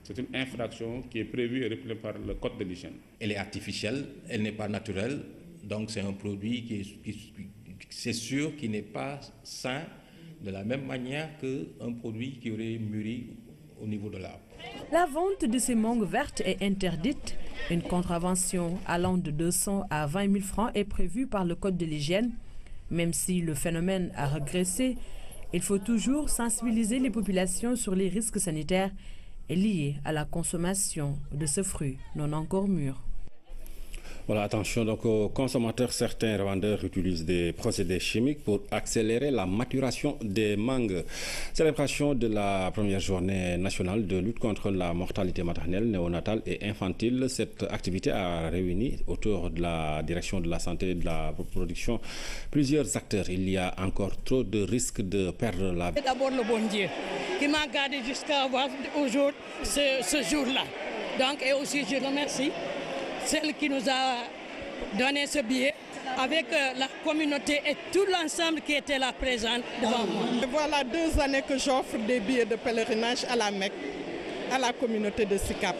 C'est une infraction qui est prévue et réprimée par le Code de l'hygiène. Elle est artificielle, elle n'est pas naturelle, donc c'est un produit qui c'est sûr qu'il n'est pas sain de la même manière qu'un produit qui aurait mûri au niveau de l'arbre. La vente de ces mangues vertes est interdite. Une contravention allant de 200 à 20 000 francs est prévue par le Code de l'hygiène. Même si le phénomène a régressé, il faut toujours sensibiliser les populations sur les risques sanitaires liés à la consommation de ce fruit non encore mûr. Voilà, attention donc aux consommateurs. Certains revendeurs utilisent des procédés chimiques pour accélérer la maturation des mangues. Célébration de la première journée nationale de lutte contre la mortalité maternelle, néonatale et infantile. Cette activité a réuni autour de la direction de la santé et de la production plusieurs acteurs. Il y a encore trop de risques de perdre la vie. C'est d'abord le bon Dieu qui m'a gardé jusqu'à aujourd'hui ce jour-là. Donc, et aussi je remercie celle qui nous a donné ce billet, avec la communauté et tout l'ensemble qui était là présent devant moi. Voilà 2 années que j'offre des billets de pèlerinage à la Mecque, à la communauté de SICAP.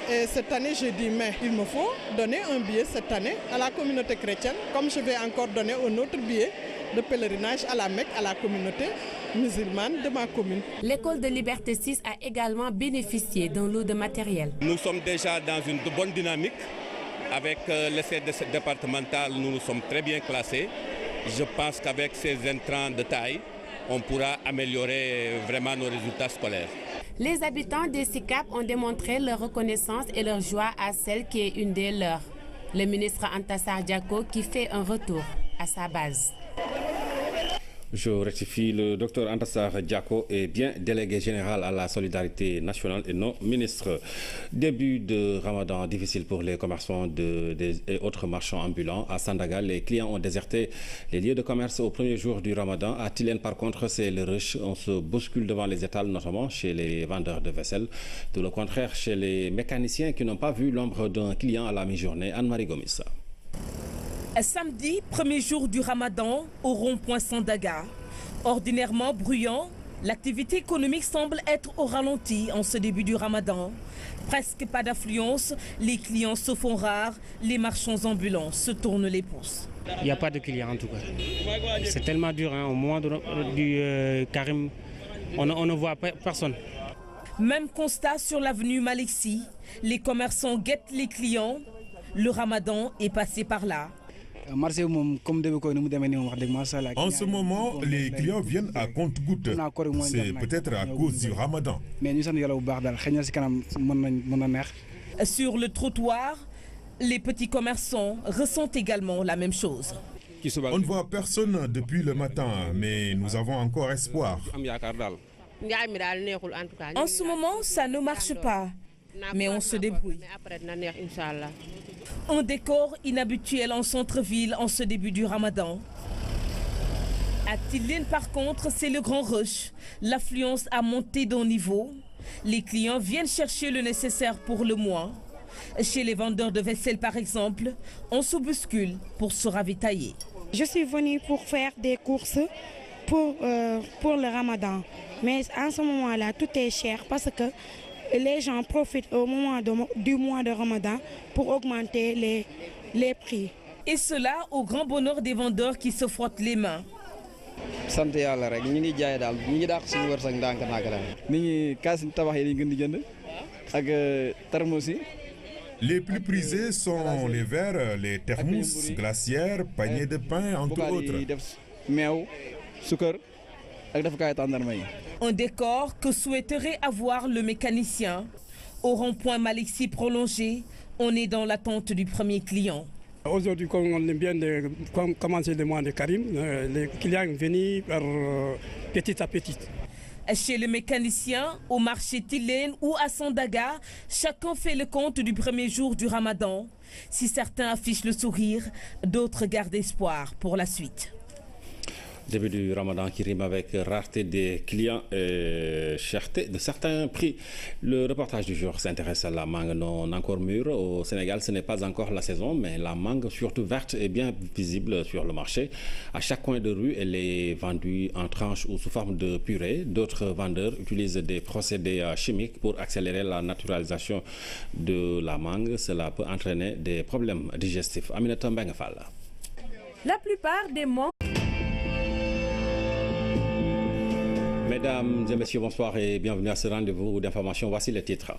Et cette année, j'ai dit, mais il me faut donner un billet cette année à la communauté chrétienne, comme je vais encore donner un autre billet de pèlerinage à la Mecque, à la communauté musulmane de ma commune. L'école de Liberté 6 a également bénéficié d'un lot de matériel. Nous sommes déjà dans une bonne dynamique. Avec l'essai départemental, nous nous sommes très bien classés. Je pense qu'avec ces intrants de taille, on pourra améliorer vraiment nos résultats scolaires. Les habitants des SICAP ont démontré leur reconnaissance et leur joie à celle qui est une des leurs. Le ministre Antassar Diako qui fait un retour à sa base. Je rectifie, le docteur Antassar Diako est bien délégué général à la solidarité nationale et non ministre. Début de Ramadan difficile pour les commerçants et autres marchands ambulants. À Sandaga, les clients ont déserté les lieux de commerce au premier jour du Ramadan. À Tilène, par contre, c'est le rush. On se bouscule devant les étals, notamment chez les vendeurs de vaisselle. Tout le contraire, chez les mécaniciens qui n'ont pas vu l'ombre d'un client à la mi-journée. Anne-Marie Gomis. Samedi, premier jour du Ramadan, au rond-point Sandaga. Ordinairement bruyant, l'activité économique semble être au ralenti en ce début du Ramadan. Presque pas d'affluence, les clients se font rares, les marchands ambulants se tournent les pouces. Il n'y a pas de clients en tout cas. C'est tellement dur, au moment du Karim, on ne voit personne. Même constat sur l'avenue Malexi, les commerçants guettent les clients. Le Ramadan est passé par là. En ce moment, les clients viennent à compte-gouttes. C'est peut-être à cause du Ramadan. Sur le trottoir, les petits commerçants ressentent également la même chose. On ne voit personne depuis le matin, mais nous avons encore espoir. En ce moment, ça ne marche pas, mais on se débrouille. Un décor inhabituel en centre-ville en ce début du Ramadan. À Tilène, par contre, c'est le grand rush. L'affluence a monté d'un niveau. Les clients viennent chercher le nécessaire pour le mois. Chez les vendeurs de vaisselle, par exemple, on se bouscule pour se ravitailler. Je suis venue pour faire des courses pour le Ramadan. Mais en ce moment-là, tout est cher parce que les gens profitent au moment du mois de Ramadan pour augmenter les prix. Et cela au grand bonheur des vendeurs qui se frottent les mains. Les plus prisés sont les verres, les thermos, glacières, paniers de pain, entre autres. Un décor que souhaiterait avoir le mécanicien. Au rond-point Malixi prolongé, on est dans l'attente du premier client. Aujourd'hui, comme on vient de commencer le mois de Karim, les clients viennent petit à petit. Chez le mécanicien, au marché Tilène ou à Sandaga, chacun fait le compte du premier jour du Ramadan. Si certains affichent le sourire, d'autres gardent espoir pour la suite. Début du Ramadan qui rime avec rareté des clients et cherté de certains prix. Le reportage du jour s'intéresse à la mangue non encore mûre. Au Sénégal, ce n'est pas encore la saison, mais la mangue, surtout verte, est bien visible sur le marché. À chaque coin de rue, elle est vendue en tranches ou sous forme de purée. D'autres vendeurs utilisent des procédés chimiques pour accélérer la naturalisation de la mangue. Cela peut entraîner des problèmes digestifs. Aminata Mbengafal. La plupart des mangues. Mesdames et messieurs, bonsoir et bienvenue à ce rendez-vous d'information. Voici les titres.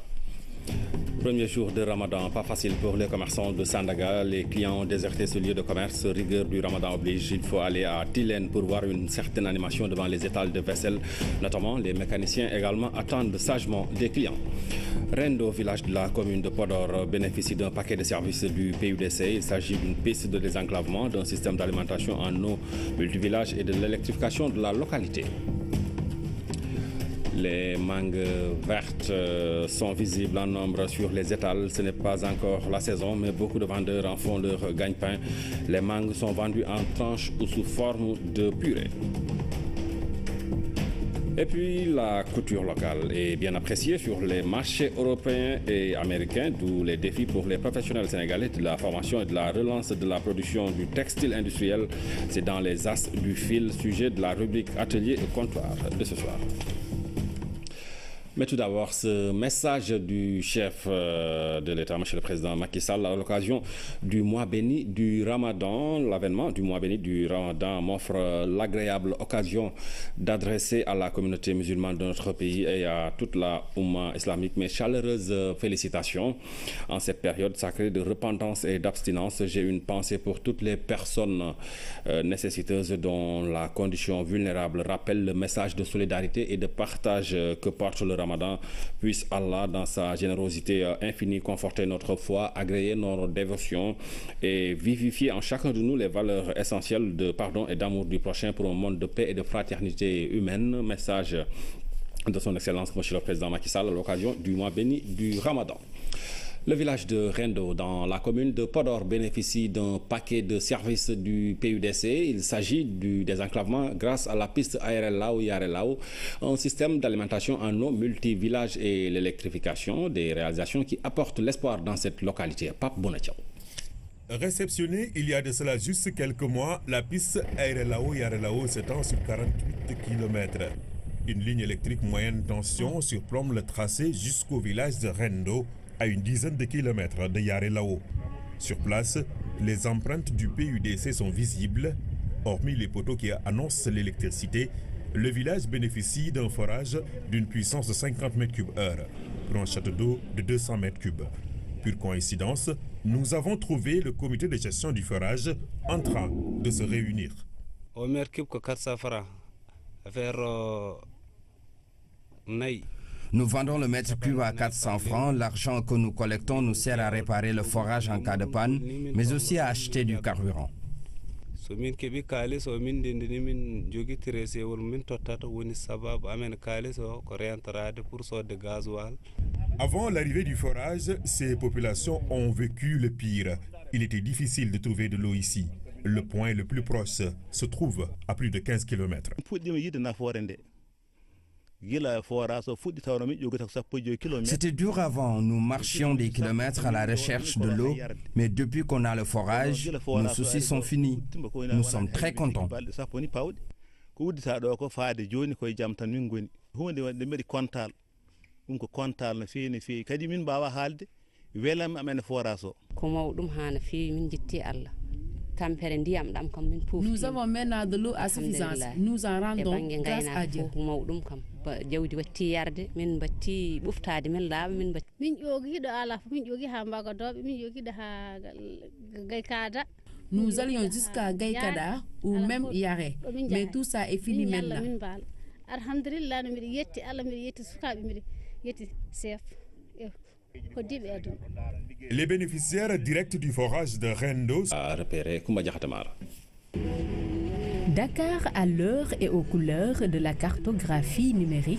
Premier jour de Ramadan, pas facile pour les commerçants de Sandaga. Les clients ont déserté ce lieu de commerce. Rigueur du Ramadan oblige. Il faut aller à Tilène pour voir une certaine animation devant les étals de vaisselle. Notamment, les mécaniciens également attendent sagement des clients. Rendo, village de la commune de Podor, bénéficie d'un paquet de services du PUDC. Il s'agit d'une piste de désenclavement, d'un système d'alimentation en eau multivillage et de l'électrification de la localité. Les mangues vertes sont visibles en nombre sur les étals. Ce n'est pas encore la saison, mais beaucoup de vendeurs en font leur gagne-pain. Les mangues sont vendues en tranches ou sous forme de purée. Et puis la couture locale est bien appréciée sur les marchés européens et américains, d'où les défis pour les professionnels sénégalais de la formation et de la relance de la production du textile industriel. C'est dans les as du fil, sujet de la rubrique Atelier et comptoir de ce soir. Mais tout d'abord, ce message du chef de l'État, M. le Président Macky Sall, à l'occasion du mois béni du Ramadan. L'avènement du mois béni du Ramadan m'offre l'agréable occasion d'adresser à la communauté musulmane de notre pays et à toute la Oumma islamique mes chaleureuses félicitations. En cette période sacrée de repentance et d'abstinence, j'ai une pensée pour toutes les personnes nécessiteuses dont la condition vulnérable rappelle le message de solidarité et de partage que porte le Ramadan. Puisse Allah, dans sa générosité infinie, conforter notre foi, agréer nos dévotions et vivifier en chacun de nous les valeurs essentielles de pardon et d'amour du prochain pour un monde de paix et de fraternité humaine. Message de son Excellence, Monsieur le Président Macky Sall, à l'occasion du mois béni du Ramadan. Le village de Rendo, dans la commune de Podor, bénéficie d'un paquet de services du PUDC. Il s'agit du désenclavement grâce à la piste ARL Lao Yare Lao, un système d'alimentation en eau multi-village et l'électrification, des réalisations qui apportent l'espoir dans cette localité. Pape Bonatiao. Réceptionnée il y a de cela juste quelques mois, la piste ARL Lao Yare Lao s'étend sur 48 km. Une ligne électrique moyenne tension surplombe le tracé jusqu'au village de Rendo, à une dizaine de kilomètres de Yare-Lao. Sur place, les empreintes du PUDC sont visibles. Hormis les poteaux qui annoncent l'électricité, le village bénéficie d'un forage d'une puissance de 50 m3/h pour un château d'eau de 200 m3. Pure coïncidence, nous avons trouvé le comité de gestion du forage en train de se réunir. Nous vendons le mètre cube à 400 francs. L'argent que nous collectons nous sert à réparer le forage en cas de panne, mais aussi à acheter du carburant. somin keɓi kalis o min ndendini min jogitire sewol min tottata woni sababu amen kalis o ko rentorade pour sodde gasoil. Avant l'arrivée du forage, ces populations ont vécu le pire. Il était difficile de trouver de l'eau ici. Le point le plus proche se trouve à plus de 15 km. C'était dur avant, nous marchions des kilomètres à la recherche de l'eau, mais depuis qu'on a le forage, nos soucis sont finis. Nous sommes très contents. Nous avons maintenant de l'eau à suffisance. Nous en rendons grâce à Dieu. Nous allions jusqu'à Gaïkada ou même Yare, mais tout ça est fini maintenant. Les bénéficiaires directs du forage de Rendo a repéré Koumba Diakhatamar. Dakar à l'heure et aux couleurs de la cartographie numérique.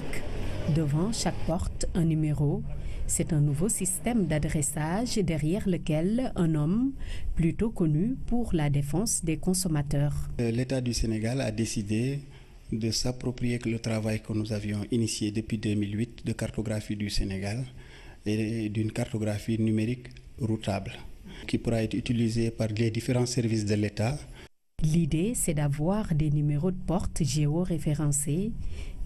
Devant chaque porte, un numéro. C'est un nouveau système d'adressage derrière lequel un homme, plutôt connu pour la défense des consommateurs. L'État du Sénégal a décidé de s'approprier le travail que nous avions initié depuis 2008 de cartographie du Sénégal et d'une cartographie numérique routable qui pourra être utilisée par les différents services de l'État. L'idée, c'est d'avoir des numéros de porte géoréférencés,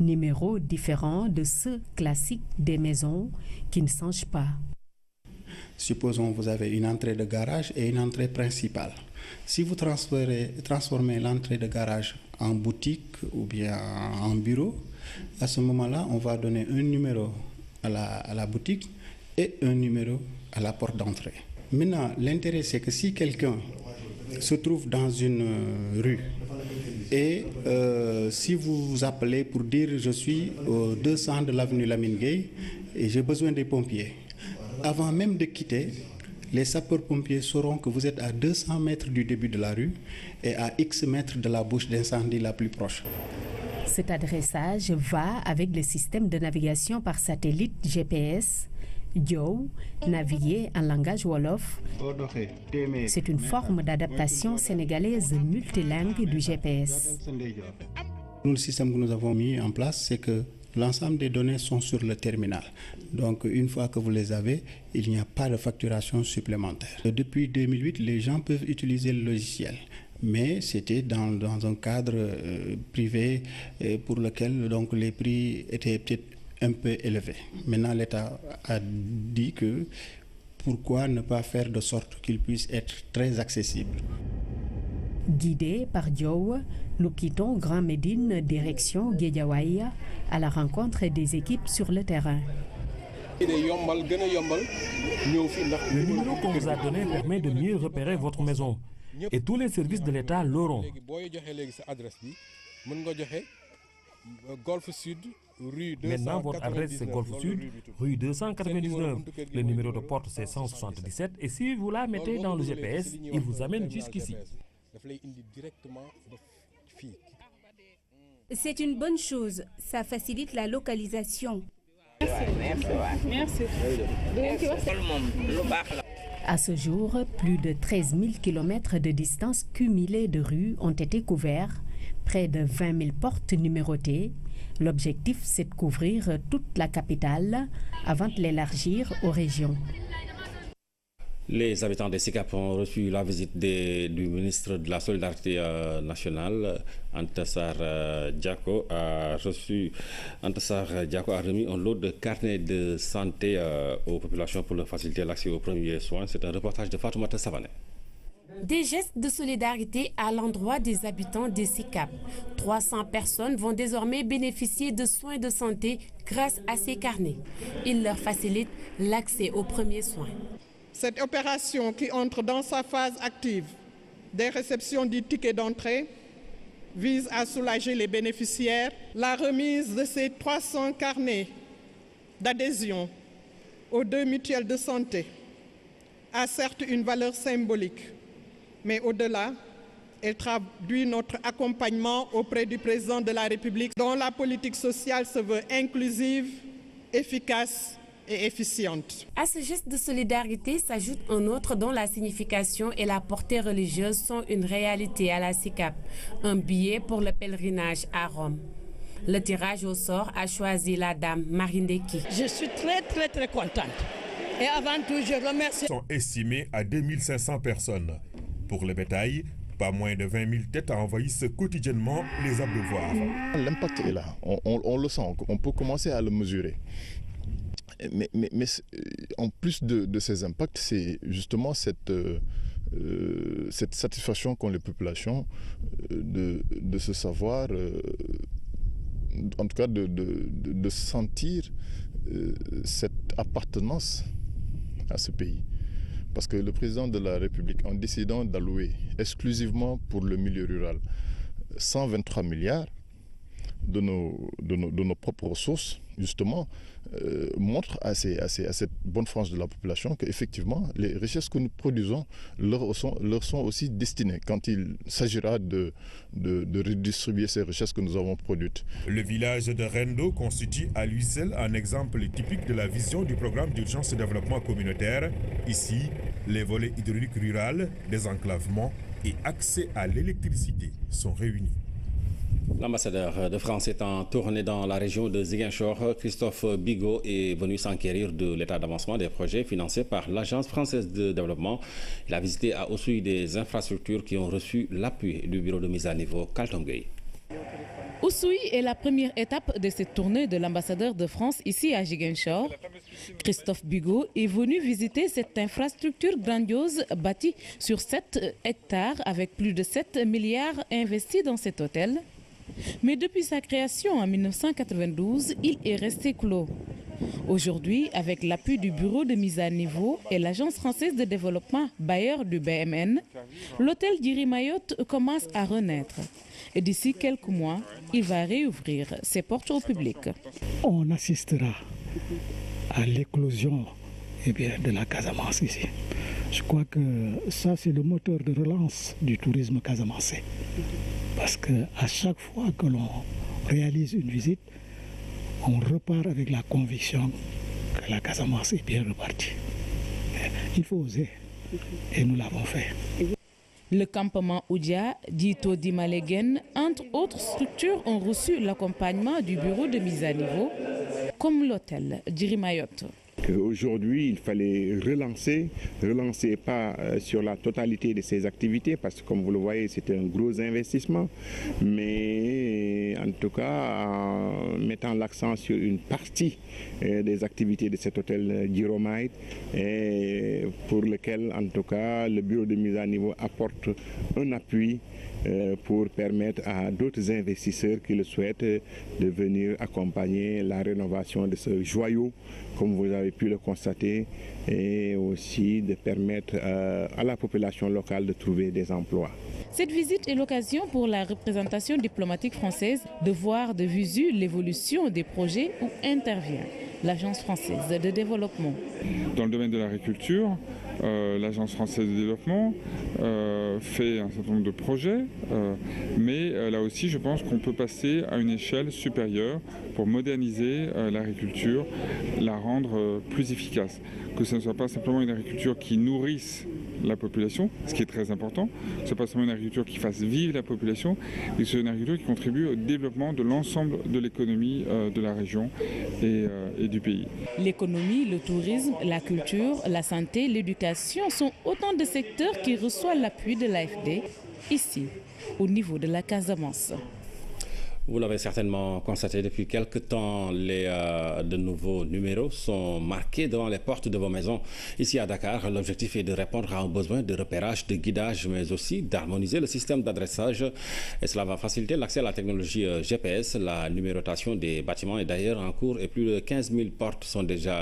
numéros différents de ceux classiques des maisons qui ne changent pas. Supposons que vous avez une entrée de garage et une entrée principale. Si vous transformez l'entrée de garage en boutique ou bien en bureau, à ce moment-là, on va donner un numéro à la boutique et un numéro à la porte d'entrée. Maintenant, l'intérêt, c'est que si quelqu'un se trouve dans une rue et si vous vous appelez pour dire « je suis au 200 de l'avenue Lamine Gueye et j'ai besoin des pompiers », avant même de quitter, les sapeurs-pompiers sauront que vous êtes à 200 mètres du début de la rue et à X mètres de la bouche d'incendie la plus proche. Cet adressage va avec le système de navigation par satellite GPS. Joe, naviguer en langage Wolof, c'est une forme d'adaptation sénégalaise multilingue du GPS. Le système que nous avons mis en place, c'est que l'ensemble des données sont sur le terminal. Donc, une fois que vous les avez, il n'y a pas de facturation supplémentaire. Depuis 2008, les gens peuvent utiliser le logiciel. Mais c'était dans un cadre privé pour lequel donc, les prix étaient peut-être un peu élevés. Maintenant, l'État a dit que pourquoi ne pas faire de sorte qu'il puisse être très accessible. Guidés par Joe, nous quittons Grand Médine, direction Guédiawaye, à la rencontre des équipes sur le terrain. Le numéro qu'on vous a donné permet de mieux repérer votre maison. Et tous les services de l'État l'auront. Maintenant, votre adresse c'est Golfe Sud, rue 299. Le numéro de porte c'est 177. Et si vous la mettez dans le GPS, il vous amène jusqu'ici. C'est une bonne chose. Ça facilite la localisation. Merci. À ce jour, plus de 13 000 km de distance cumulée de rues ont été couverts, près de 20 000 portes numérotées. L'objectif, c'est de couvrir toute la capitale avant de l'élargir aux régions. Les habitants des SICAP ont reçu la visite du ministre de la Solidarité nationale, Antassar Diako. Antassar Diako a remis un lot de carnets de santé aux populations pour leur faciliter l'accès aux premiers soins. C'est un reportage de Fatoumata Savané. Des gestes de solidarité à l'endroit des habitants des SICAP. 300 personnes vont désormais bénéficier de soins de santé grâce à ces carnets. Ils leur facilitent l'accès aux premiers soins. Cette opération qui entre dans sa phase active des réceptions du ticket d'entrée vise à soulager les bénéficiaires. La remise de ces 300 carnets d'adhésion aux 2 mutuelles de santé a certes une valeur symbolique, mais au-delà, Elle traduit notre accompagnement auprès du président de la République, dont la politique sociale se veut inclusive, efficace et efficiente. À ce geste de solidarité s'ajoute un autre dont la signification et la portée religieuse sont une réalité à la SICAP, un billet pour le pèlerinage à Rome. Le tirage au sort a choisi la dame Marindeki. Je suis très contente. Et avant tout, je remercie. Sont estimés à 2500 personnes. Pour le bétail, pas moins de 20 000 têtes envahissent quotidiennement les abreuvoirs. L'impact est là, on le sent, on peut commencer à le mesurer. Mais en plus de ces impacts, c'est justement cette satisfaction qu'ont les populations de se savoir, en tout cas de sentir cette appartenance à ce pays. Parce que le président de la République, en décidant d'allouer exclusivement pour le milieu rural 123 milliards de nos propres ressources, justement, montre à cette bonne frange de la population qu'effectivement, les richesses que nous produisons leur sont aussi destinées quand il s'agira de redistribuer ces richesses que nous avons produites. Le village de Rendo constitue à lui seul un exemple typique de la vision du programme d'urgence de développement communautaire. Ici, les volets hydrauliques rurales, désenclavement et accès à l'électricité sont réunis. L'ambassadeur de France est en tournée dans la région de Ziguinchor. Christophe Bigot est venu s'enquérir de l'état d'avancement des projets financés par l'Agence française de développement. Il a visité à Oussouye des infrastructures qui ont reçu l'appui du bureau de mise à niveau Kaltongay. Oussouye est la première étape de cette tournée de l'ambassadeur de France ici à Ziguinchor. Christophe Bigot est venu visiter cette infrastructure grandiose bâtie sur 7 hectares avec plus de 7 milliards investis dans cet hôtel. Mais depuis sa création en 1992, il est resté clos. Aujourd'hui, avec l'appui du bureau de mise à niveau et l'Agence française de développement, bailleur du BMN, l'hôtel d'Iri Mayotte commence à renaître. Et d'ici quelques mois, il va réouvrir ses portes au public. On assistera à l'éclosion de la Casamance ici. Je crois que ça, c'est le moteur de relance du tourisme casamancé. Parce qu'à chaque fois que l'on réalise une visite, on repart avec la conviction que la Casamance est bien repartie. Il faut oser, et nous l'avons fait. Le campement Oudia, dit Todi Malegen, entre autres structures, ont reçu l'accompagnement du bureau de mise à niveau, comme l'hôtel d'Iri Mayotte. Aujourd'hui, il fallait relancer pas sur la totalité de ces activités, parce que comme vous le voyez, c'était un gros investissement, mais en tout cas, en mettant l'accent sur une partie des activités de cet hôtel Giromite, pour lequel, en tout cas, le bureau de mise à niveau apporte un appui pour permettre à d'autres investisseurs qui le souhaitent de venir accompagner la rénovation de ce joyau, comme vous avez pu le constater, et aussi de permettre à la population locale de trouver des emplois. Cette visite est l'occasion pour la représentation diplomatique française de voir de visu l'évolution des projets où intervient l'Agence française de développement. Dans le domaine de l'agriculture, l'Agence française de développement fait un certain nombre de projets, mais là aussi je pense qu'on peut passer à une échelle supérieure pour moderniser l'agriculture, la rendre plus efficace. Que ce ne soit pas simplement une agriculture qui nourrisse la population, ce qui est très important, que ce ne soit pas seulement une agriculture qui fasse vivre la population, mais que ce soit une agriculture qui contribue au développement de l'ensemble de l'économie de la région et du pays. L'économie, le tourisme, la culture, la santé, l'éducation sont autant de secteurs qui reçoivent l'appui de l'AFD ici, au niveau de la Casamance. Vous l'avez certainement constaté depuis quelque temps, de nouveaux numéros sont marqués devant les portes de vos maisons. Ici à Dakar, l'objectif est de répondre à un besoin de repérage, de guidage, mais aussi d'harmoniser le système d'adressage. Et cela va faciliter l'accès à la technologie GPS. La numérotation des bâtiments est d'ailleurs en cours et plus de 15 000 portes sont déjà